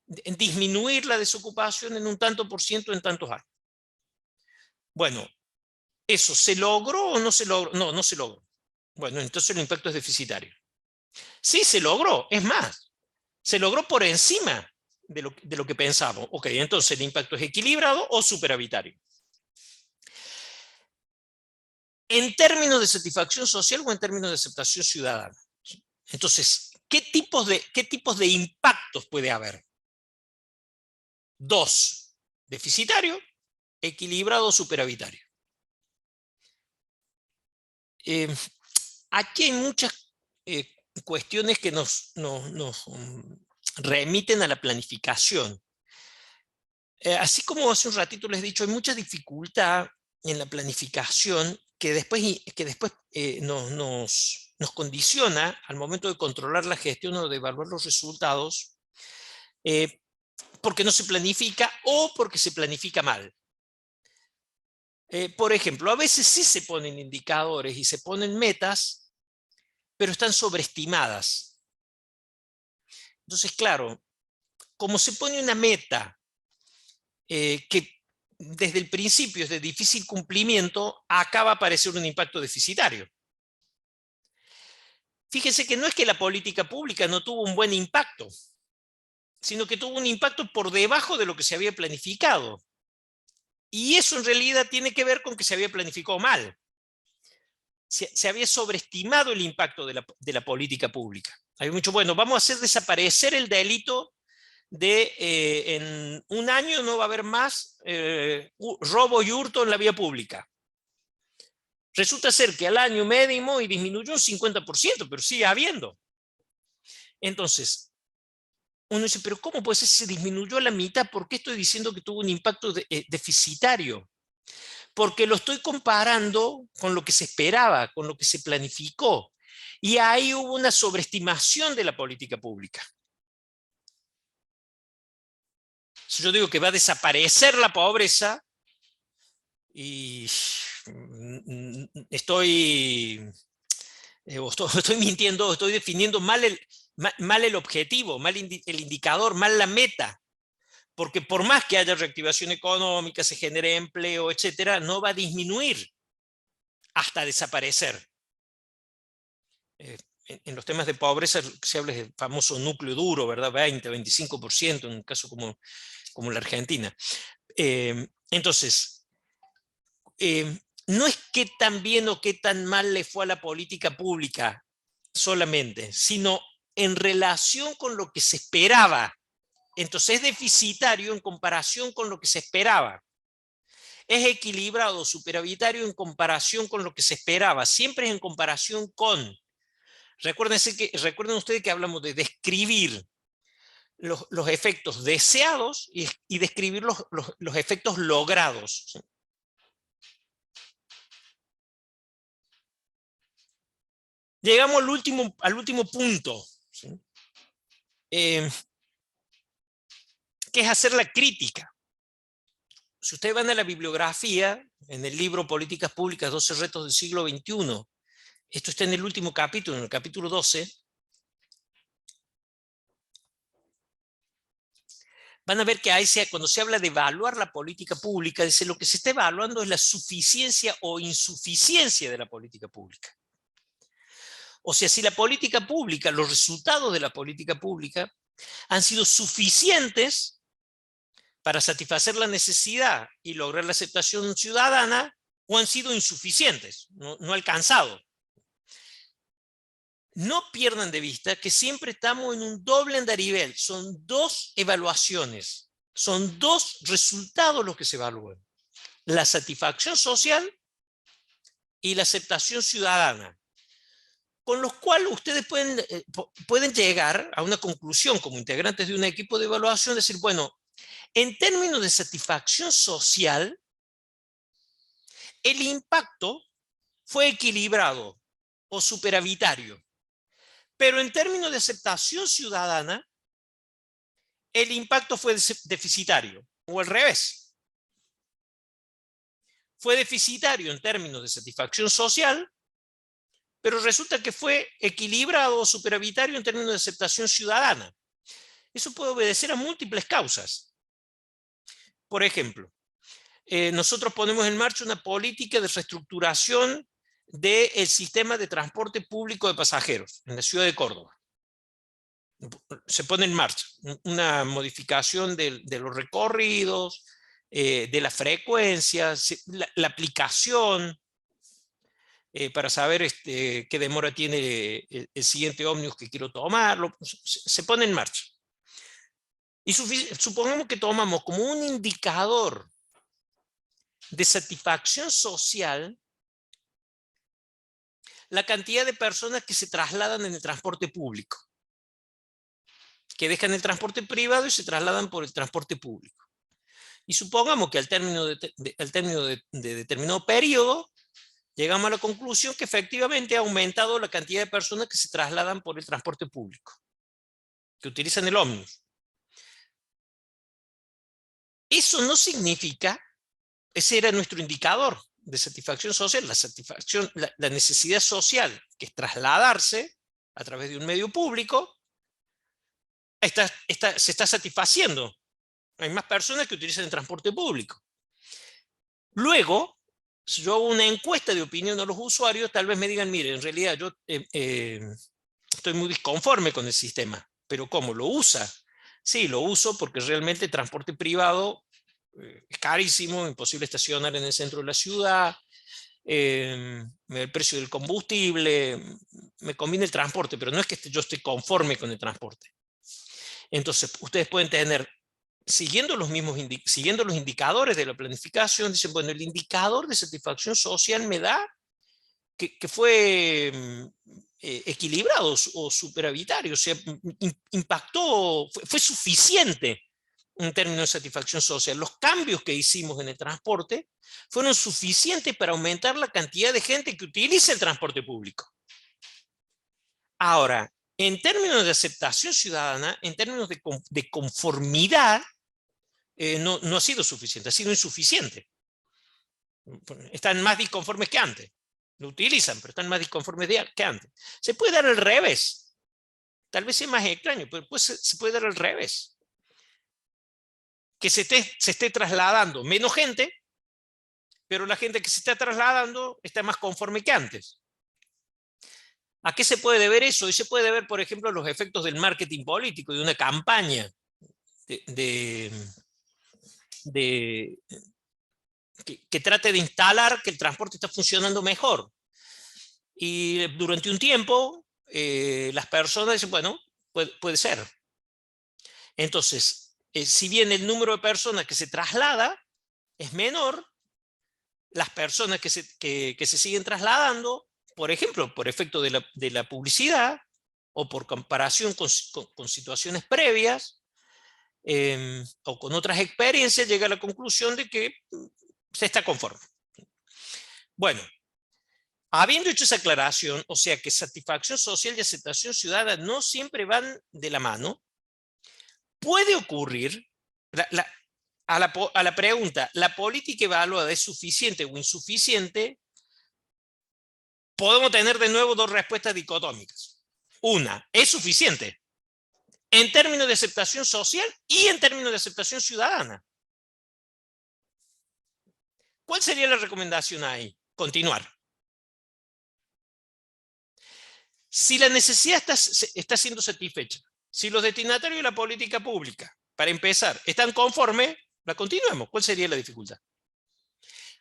disminuir la desocupación en un tanto por ciento en tantos años. Bueno, ¿eso se logró o no se logró? No, no se logró. Bueno, entonces el impacto es deficitario. Sí, se logró, es más, se logró por encima de lo que pensamos. Ok, entonces el impacto es equilibrado o superavitario. En términos de satisfacción social o en términos de aceptación ciudadana. Entonces, ¿qué tipos de impactos puede haber? Dos: deficitario, equilibrado o superavitario. Aquí hay muchas cuestiones que nos remiten a la planificación. Así como hace un ratito les he dicho, hay mucha dificultad en la planificación que después nos condiciona al momento de controlar la gestión o de evaluar los resultados, porque no se planifica o porque se planifica mal. Por ejemplo, a veces sí se ponen indicadores y se ponen metas, pero están sobreestimadas. Entonces, claro, como se pone una meta que desde el principio es de difícil cumplimiento, acá va a aparecer un impacto deficitario. Fíjense que no es que la política pública no tuvo un buen impacto, sino que tuvo un impacto por debajo de lo que se había planificado. Y eso en realidad tiene que ver con que se había planificado mal. Se había sobreestimado el impacto de la política pública. Hay mucho, bueno, vamos a hacer desaparecer el delito de en un año no va a haber más robo y hurto en la vía pública. Resulta ser que al año medimos y disminuyó un 50%, pero sigue habiendo. Entonces, uno dice, pero ¿cómo puede ser si se disminuyó a la mitad? ¿Por qué estoy diciendo que tuvo un impacto deficitario? Porque lo estoy comparando con lo que se esperaba, con lo que se planificó. Y ahí hubo una sobreestimación de la política pública. Si yo digo que va a desaparecer la pobreza, y estoy mintiendo, estoy definiendo mal el objetivo, mal el indicador, mal la meta. Porque por más que haya reactivación económica, se genere empleo, etcétera, no va a disminuir hasta desaparecer. En los temas de pobreza se habla del famoso núcleo duro, ¿verdad? 20, 25% en un caso como la Argentina. Entonces, no es qué tan bien o qué tan mal le fue a la política pública solamente, sino en relación con lo que se esperaba. Entonces es deficitario en comparación con lo que se esperaba. Es equilibrado, superavitario en comparación con lo que se esperaba. Siempre es en comparación con. Recuerden ustedes que hablamos de describir los efectos deseados y describir los efectos logrados. ¿Sí? Llegamos al último punto, ¿sí? Que es hacer la crítica. Si ustedes van a la bibliografía, en el libro Políticas Públicas, 12 retos del siglo XXI, esto está en el último capítulo, en el capítulo 12, van a ver que ahí cuando se habla de evaluar la política pública, dice lo que se está evaluando es la suficiencia o insuficiencia de la política pública. O sea, si la política pública, los resultados de la política pública han sido suficientes para satisfacer la necesidad y lograr la aceptación ciudadana, o han sido insuficientes, no alcanzado. No pierdan de vista que siempre estamos en un doble andarivel. Son dos evaluaciones, son dos resultados los que se evalúan. La satisfacción social y la aceptación ciudadana. Con los cuales ustedes pueden llegar a una conclusión como integrantes de un equipo de evaluación, decir, bueno, en términos de satisfacción social, el impacto fue equilibrado o superavitario. Pero en términos de aceptación ciudadana, el impacto fue deficitario, o al revés. Fue deficitario en términos de satisfacción social, pero resulta que fue equilibrado o superavitario en términos de aceptación ciudadana. Eso puede obedecer a múltiples causas. Por ejemplo, nosotros ponemos en marcha una política de reestructuración del sistema de transporte público de pasajeros en la ciudad de Córdoba. Se pone en marcha una modificación de los recorridos, de la frecuencia, la aplicación, para saber qué demora tiene el siguiente ómnibus que quiero tomar, se pone en marcha. Y supongamos que tomamos como un indicador de satisfacción social la cantidad de personas que se trasladan en el transporte público, que dejan el transporte privado y se trasladan por el transporte público. Y supongamos que al término de determinado periodo, llegamos a la conclusión que efectivamente ha aumentado la cantidad de personas que se trasladan por el transporte público, que utilizan el ómnibus. Eso no significa, ese era nuestro indicador de satisfacción social, la necesidad social, que es trasladarse a través de un medio público, se está satisfaciendo. Hay más personas que utilizan el transporte público. Luego, si yo hago una encuesta de opinión a los usuarios, tal vez me digan, mire, en realidad yo estoy muy disconforme con el sistema, pero ¿cómo? ¿Lo usa? Sí, lo uso porque realmente el transporte privado es carísimo, imposible estacionar en el centro de la ciudad, el precio del combustible, me conviene el transporte, pero no es que yo esté conforme con el transporte. Entonces, ustedes pueden tener, siguiendo los indicadores de la planificación, dicen, bueno, el indicador de satisfacción social me da que fue equilibrado o superavitario, o sea, impactó, fue suficiente en términos de satisfacción social. Los cambios que hicimos en el transporte fueron suficientes para aumentar la cantidad de gente que utiliza el transporte público. Ahora, en términos de aceptación ciudadana, en términos de conformidad, no ha sido suficiente, ha sido insuficiente. Están más disconformes que antes. Lo utilizan, pero están más disconformes que antes. Se puede dar al revés. Tal vez sea más extraño, pero pues se puede dar al revés. Que se esté trasladando menos gente, pero la gente que se está trasladando está más conforme que antes. ¿A qué se puede deber eso? Y se puede deber, por ejemplo, los efectos del marketing político, de una campaña que trate de instalar que el transporte está funcionando mejor. Y durante un tiempo, las personas dicen, bueno, puede ser. Entonces, si bien el número de personas que se traslada es menor, las personas que se siguen trasladando, por ejemplo, por efecto de la publicidad o por comparación con situaciones previas o con otras experiencias, llega a la conclusión de que se está conforme. Bueno, habiendo hecho esa aclaración, o sea que satisfacción social y aceptación ciudadana no siempre van de la mano, puede ocurrir, a la pregunta, ¿la política evaluada es suficiente o insuficiente? Podemos tener de nuevo dos respuestas dicotómicas. Una, es suficiente en términos de aceptación social y en términos de aceptación ciudadana. ¿Cuál sería la recomendación ahí? Continuar. Si la necesidad está siendo satisfecha, si los destinatarios de la política pública, para empezar, están conformes, la continuemos. ¿Cuál sería la dificultad?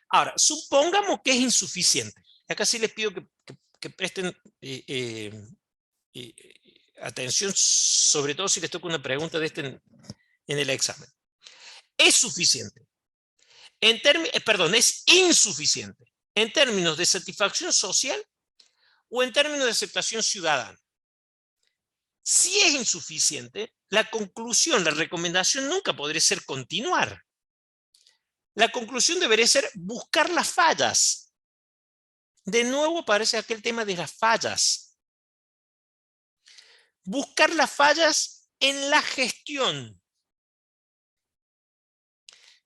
Ahora, supongamos que es insuficiente. Acá sí les pido que presten atención, sobre todo si les toca una pregunta de en el examen. Es suficiente. Es insuficiente en términos de satisfacción social o en términos de aceptación ciudadana. Si es insuficiente, la conclusión, la recomendación nunca podría ser continuar. La conclusión debería ser buscar las fallas. De nuevo aparece aquel tema de las fallas. Buscar las fallas en la gestión.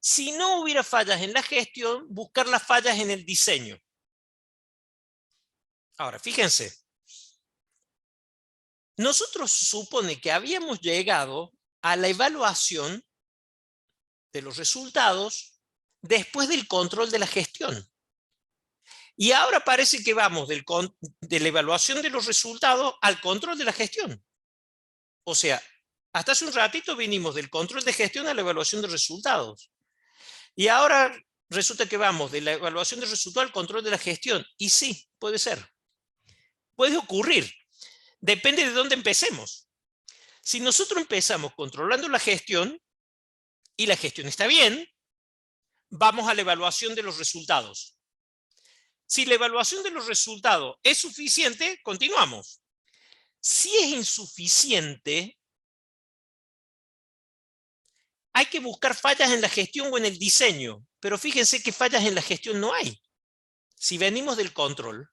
Si no hubiera fallas en la gestión, buscar las fallas en el diseño. Ahora, fíjense. Nosotros supone que habíamos llegado a la evaluación de los resultados después del control de la gestión. Y ahora parece que vamos de la evaluación de los resultados al control de la gestión. O sea, hasta hace un ratito vinimos del control de gestión a la evaluación de resultados. Y ahora resulta que vamos de la evaluación de resultados al control de la gestión. Y sí, puede ser. Puede ocurrir. Depende de dónde empecemos. Si nosotros empezamos controlando la gestión y la gestión está bien, vamos a la evaluación de los resultados. Si la evaluación de los resultados es suficiente, continuamos. Si es insuficiente, hay que buscar fallas en la gestión o en el diseño. Pero fíjense que fallas en la gestión no hay. Si venimos del control,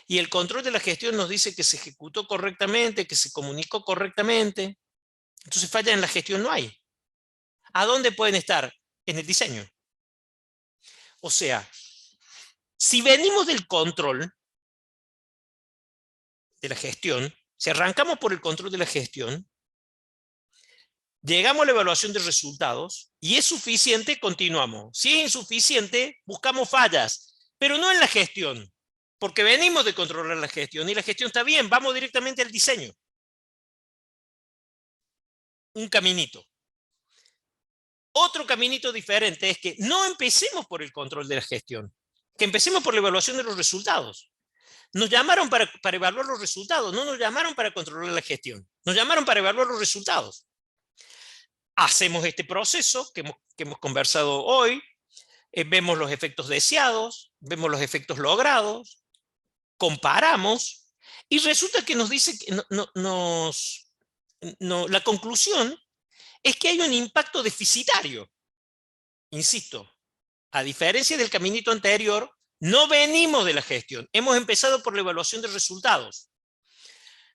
y el control de la gestión nos dice que se ejecutó correctamente, que se comunicó correctamente, entonces fallas en la gestión no hay. ¿A dónde pueden estar? En el diseño. O sea, si venimos del control de la gestión, si arrancamos por el control de la gestión, llegamos a la evaluación de resultados y es suficiente, continuamos. Si es insuficiente, buscamos fallas, pero no en la gestión, porque venimos de controlar la gestión y la gestión está bien, vamos directamente al diseño. Un caminito. Otro caminito diferente es que no empecemos por el control de la gestión, que empecemos por la evaluación de los resultados. Nos llamaron para evaluar los resultados, no nos llamaron para controlar la gestión. Nos llamaron para evaluar los resultados. Hacemos este proceso que hemos conversado hoy, Vemos los efectos deseados, vemos los efectos logrados, comparamos, y resulta que nos dice que la conclusión es que hay un impacto deficitario. Insisto, a diferencia del caminito anterior, no venimos de la gestión. Hemos empezado por la evaluación de resultados.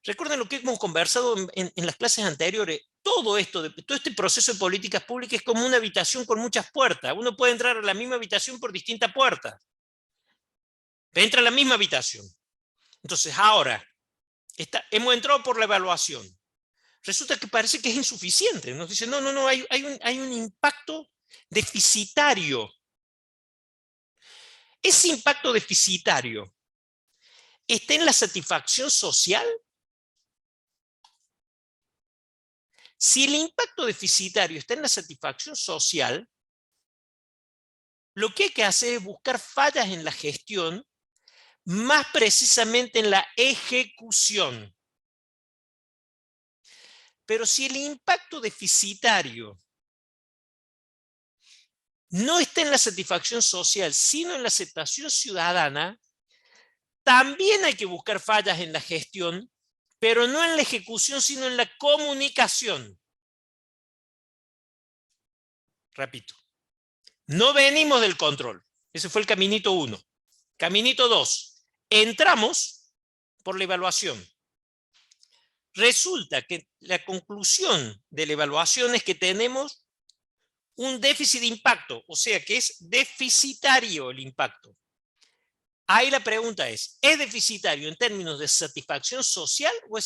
Recuerden lo que hemos conversado en las clases anteriores. Todo este proceso de políticas públicas es como una habitación con muchas puertas. Uno puede entrar a la misma habitación por distintas puertas. Entra a la misma habitación. Entonces, ahora, hemos entrado por la evaluación. Resulta que parece que es insuficiente. Nos dicen, no, hay un impacto deficitario. Ese impacto deficitario está en la satisfacción social. Si el impacto deficitario está en la satisfacción social, lo que hay que hacer es buscar fallas en la gestión, más precisamente en la ejecución. Pero si el impacto deficitario no está en la satisfacción social, sino en la aceptación ciudadana, también hay que buscar fallas en la gestión, pero no en la ejecución, sino en la comunicación. Repito, no venimos del control. Ese fue el caminito 1. Caminito 2. Entramos por la evaluación. Resulta que la conclusión de la evaluación es que tenemos un déficit de impacto, o sea que es deficitario el impacto. Ahí la pregunta ¿es deficitario en términos de satisfacción social o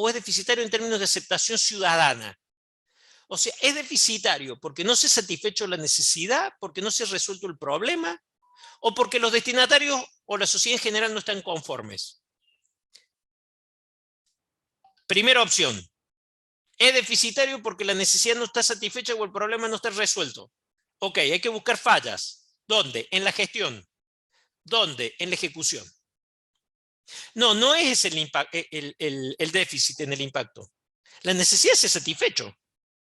es deficitario en términos de aceptación ciudadana? O sea, ¿es deficitario porque no se ha satisfecho la necesidad, porque no se ha resuelto el problema, o porque los destinatarios o la sociedad en general no están conformes? Primera opción. Es deficitario porque la necesidad no está satisfecha o el problema no está resuelto. Ok, hay que buscar fallas. ¿Dónde? En la gestión. ¿Dónde? En la ejecución. No es el déficit en el impacto. La necesidad se ha satisfecho.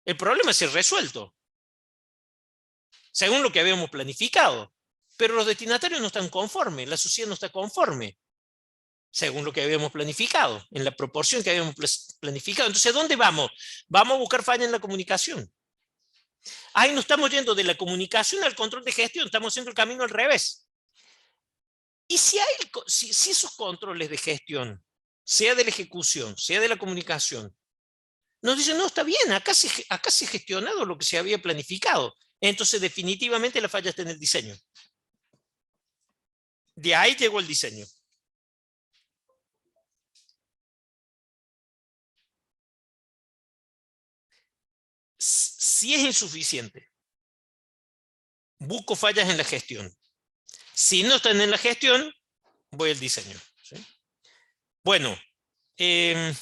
El problema se ha resuelto, según lo que habíamos planificado. Pero los destinatarios no están conformes, la sociedad no está conforme, según lo que habíamos planificado, en la proporción que habíamos planificado. Entonces, ¿a dónde vamos? Vamos a buscar falla en la comunicación. Ahí no estamos yendo de la comunicación al control de gestión, estamos haciendo el camino al revés. Y si esos controles de gestión, sea de la ejecución, sea de la comunicación, nos dicen, no, está bien, acá se ha gestionado lo que se había planificado. Entonces, definitivamente la falla está en el diseño. De ahí llegó el diseño. Si es insuficiente, busco fallas en la gestión. Si no están en la gestión, voy al diseño. ¿Sí? Bueno, le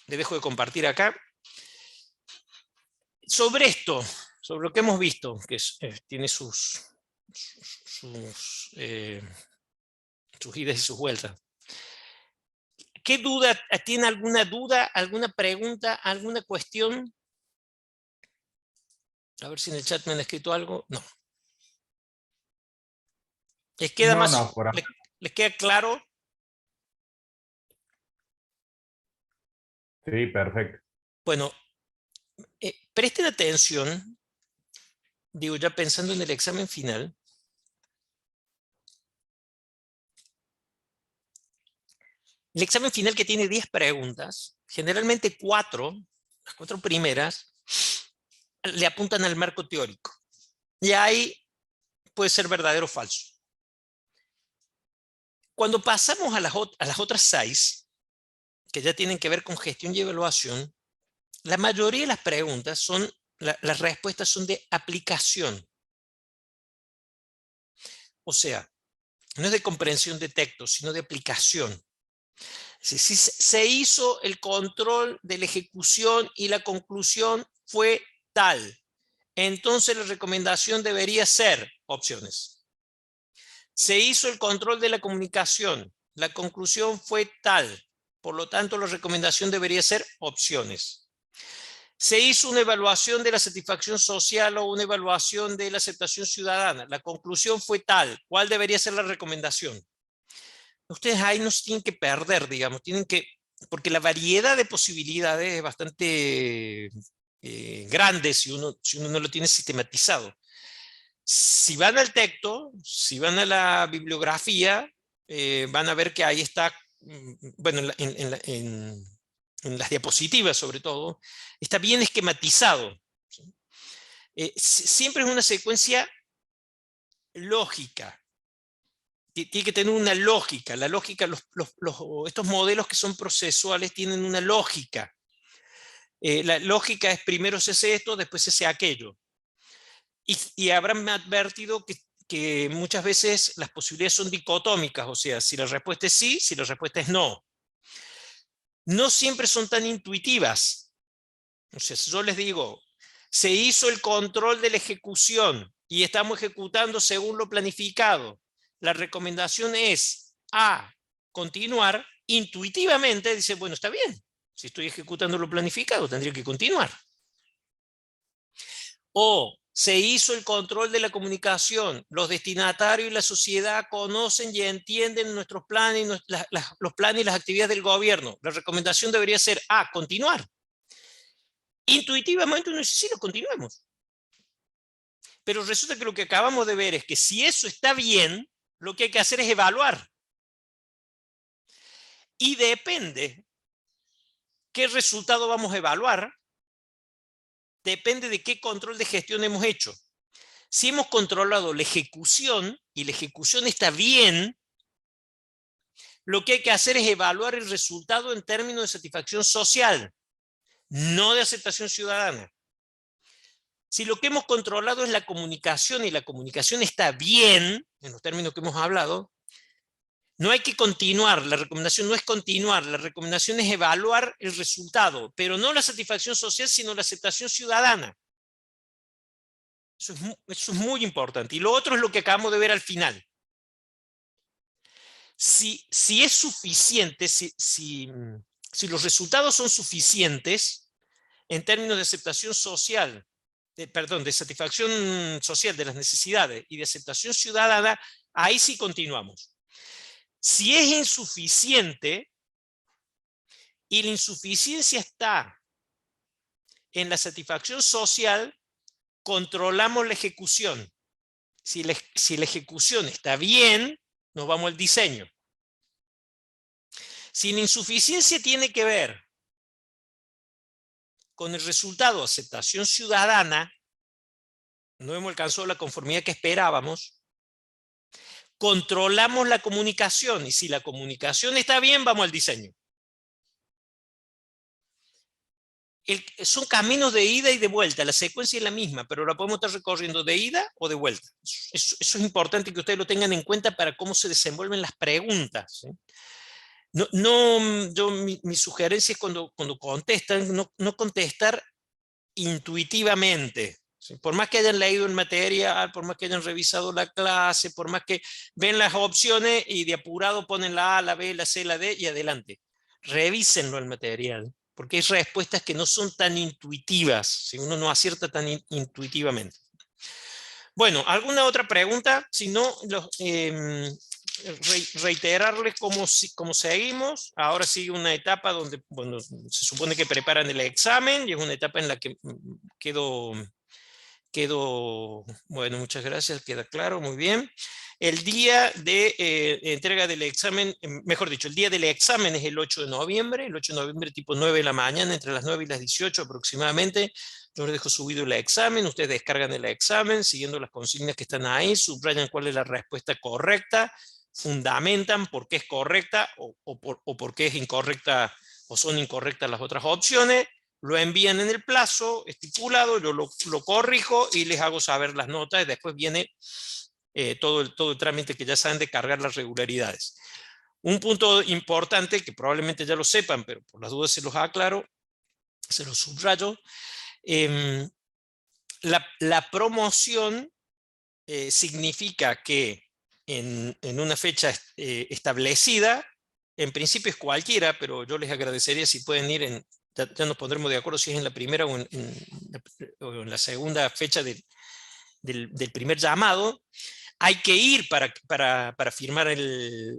dejo de compartir acá. Sobre esto, sobre lo que hemos visto, que tiene sus idas y sus vueltas. ¿Qué duda? ¿Tiene alguna duda, alguna pregunta, alguna cuestión? A ver si en el chat me han escrito algo. No. ¿Les queda No, por ¿les, les queda claro? Sí, perfecto. Bueno, presten atención, digo ya pensando en el examen final. El examen final que tiene 10 preguntas, generalmente las 4 primeras, le apuntan al marco teórico. Y ahí puede ser verdadero o falso. Cuando pasamos a las otras 6, que ya tienen que ver con gestión y evaluación, la mayoría de las preguntas las respuestas son de aplicación. O sea, no es de comprensión de texto, sino de aplicación. Si se hizo el control de la ejecución y la conclusión fue tal, entonces la recomendación debería ser opciones. Se hizo el control de la comunicación, la conclusión fue tal, por lo tanto la recomendación debería ser opciones. Se hizo una evaluación de la satisfacción social o una evaluación de la aceptación ciudadana. La conclusión fue tal. ¿Cuál debería ser la recomendación? Ustedes ahí no se tienen que perder, digamos, porque la variedad de posibilidades es bastante grande si uno no lo tiene sistematizado. Si van al texto, si van a la bibliografía, van a ver que ahí está, bueno, en las diapositivas sobre todo, está bien esquematizado. ¿Sí? Siempre es una secuencia lógica. Tiene que tener una lógica. La lógica, estos modelos que son procesuales tienen una lógica. La lógica es primero se hace esto, después se hace aquello. Y habrán advertido que muchas veces las posibilidades son dicotómicas, o sea, si la respuesta es sí, si la respuesta es no. No siempre son tan intuitivas. O sea, si yo les digo, se hizo el control de la ejecución y estamos ejecutando según lo planificado, la recomendación es A, continuar. Intuitivamente dice, bueno, está bien, si estoy ejecutando lo planificado, tendría que continuar. O se hizo el control de la comunicación, los destinatarios y la sociedad conocen y entienden nuestros planes, los planes y las actividades del gobierno. La recomendación debería ser A, continuar. Intuitivamente uno dice, sí, lo continuemos. Pero resulta que lo que acabamos de ver es que si eso está bien, lo que hay que hacer es evaluar. Y depende qué resultado vamos a evaluar, depende de qué control de gestión hemos hecho. Si hemos controlado la ejecución y la ejecución está bien, lo que hay que hacer es evaluar el resultado en términos de satisfacción social, no de aceptación ciudadana. Si lo que hemos controlado es la comunicación y la comunicación está bien, en los términos que hemos hablado, no hay que continuar, la recomendación no es continuar, la recomendación es evaluar el resultado, pero no la satisfacción social, sino la aceptación ciudadana. Eso es muy importante. Y lo otro es lo que acabamos de ver al final. Si es suficiente, si los resultados son suficientes en términos de aceptación social, de satisfacción social de las necesidades y de aceptación ciudadana, ahí sí continuamos. Si es insuficiente y la insuficiencia está en la satisfacción social, controlamos la ejecución. Si la ejecución está bien, nos vamos al diseño. Si la insuficiencia tiene que ver con el resultado de aceptación ciudadana, no hemos alcanzado la conformidad que esperábamos, controlamos la comunicación y si la comunicación está bien, vamos al diseño. Son caminos de ida y de vuelta, la secuencia es la misma, pero la podemos estar recorriendo de ida o de vuelta. Eso es importante que ustedes lo tengan en cuenta para cómo se desenvuelven las preguntas. ¿Sí? Mi sugerencia es cuando contestan, no contestar intuitivamente. ¿Sí? Por más que hayan leído el material, por más que hayan revisado la clase, por más que ven las opciones y de apurado ponen la A, la B, la C, la D y adelante. Revísenlo el material, porque hay respuestas que no son tan intuitivas, si uno no acierta tan intuitivamente. Bueno, ¿alguna otra pregunta? Si no, reiterarles cómo seguimos. Ahora sigue una etapa donde, bueno, se supone que preparan el examen y es una etapa en la que bueno, muchas gracias, queda claro, muy bien. El día de entrega del examen, mejor dicho, el día del examen es el 8 de noviembre, el 8 de noviembre tipo 9 de la mañana, entre las 9 y las 18 aproximadamente. Yo les dejo subido el examen, ustedes descargan el examen, siguiendo las consignas que están ahí, subrayan cuál es la respuesta correcta, fundamentan por qué es correcta o por qué es incorrecta o son incorrectas las otras opciones, lo envían en el plazo estipulado, yo lo corrijo y les hago saber las notas y después viene todo el trámite que ya saben de cargar las regularidades. Un punto importante que probablemente ya lo sepan, pero por las dudas se los aclaro, se los subrayo. La promoción significa que en una fecha establecida, en principio es cualquiera, pero yo les agradecería si pueden ir ya nos pondremos de acuerdo si es en la primera o o en la segunda fecha del primer llamado, hay que ir para firmar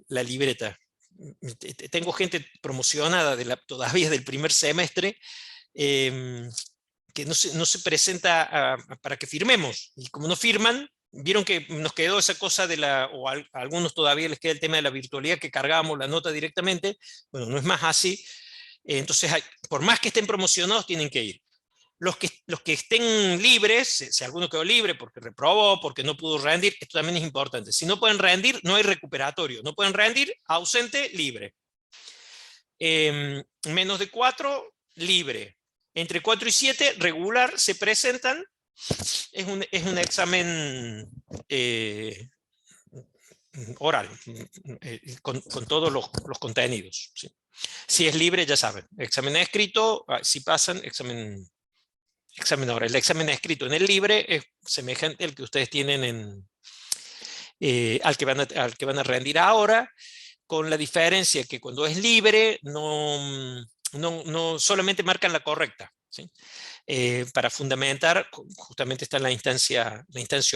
la libreta. Tengo gente promocionada todavía del primer semestre que no se presenta para que firmemos. Y como no firman, vieron que nos quedó esa cosa o a algunos todavía les queda el tema de la virtualidad, que cargábamos la nota directamente. Bueno, no es más así. Entonces, por más que estén promocionados, tienen que ir. Los que estén libres, si alguno quedó libre porque reprobó, porque no pudo rendir, esto también es importante. Si no pueden rendir, no hay recuperatorio. No pueden rendir, ausente, libre. Menos de 4, libre. Entre 4 y 7, regular, se presentan. Es un examen oral, con todos los contenidos. ¿Sí? Si es libre, ya saben. Examen escrito, si pasan, examen oral. El examen escrito en el libre es semejante al que ustedes tienen al que van a rendir ahora, con la diferencia que cuando es libre no solamente marcan la correcta, ¿sí? Para fundamentar, justamente está en la instancia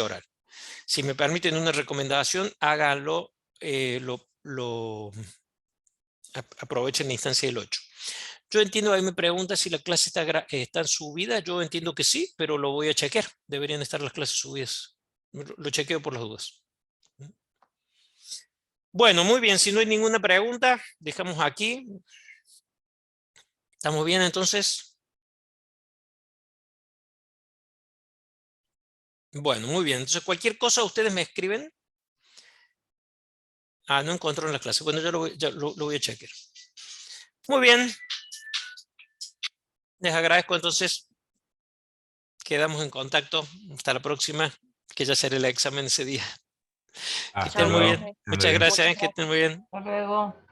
oral. Si me permiten una recomendación, háganlo, aprovechen la instancia del 8. Yo entiendo, ahí me pregunta si la clase está subida. Yo entiendo que sí, pero lo voy a chequear. Deberían estar las clases subidas. Lo chequeo por las dudas. Bueno, muy bien. Si no hay ninguna pregunta, dejamos aquí. ¿Estamos bien entonces? Bueno, muy bien. Entonces, cualquier cosa ustedes me escriben. No encontró en la clase. Bueno, ya lo voy a chequear. Muy bien. Les agradezco entonces. Quedamos en contacto. Hasta la próxima, que ya será el examen ese día. Que Hasta estén muy luego. bien. Muchas gracias, que estén muy bien. Hasta luego.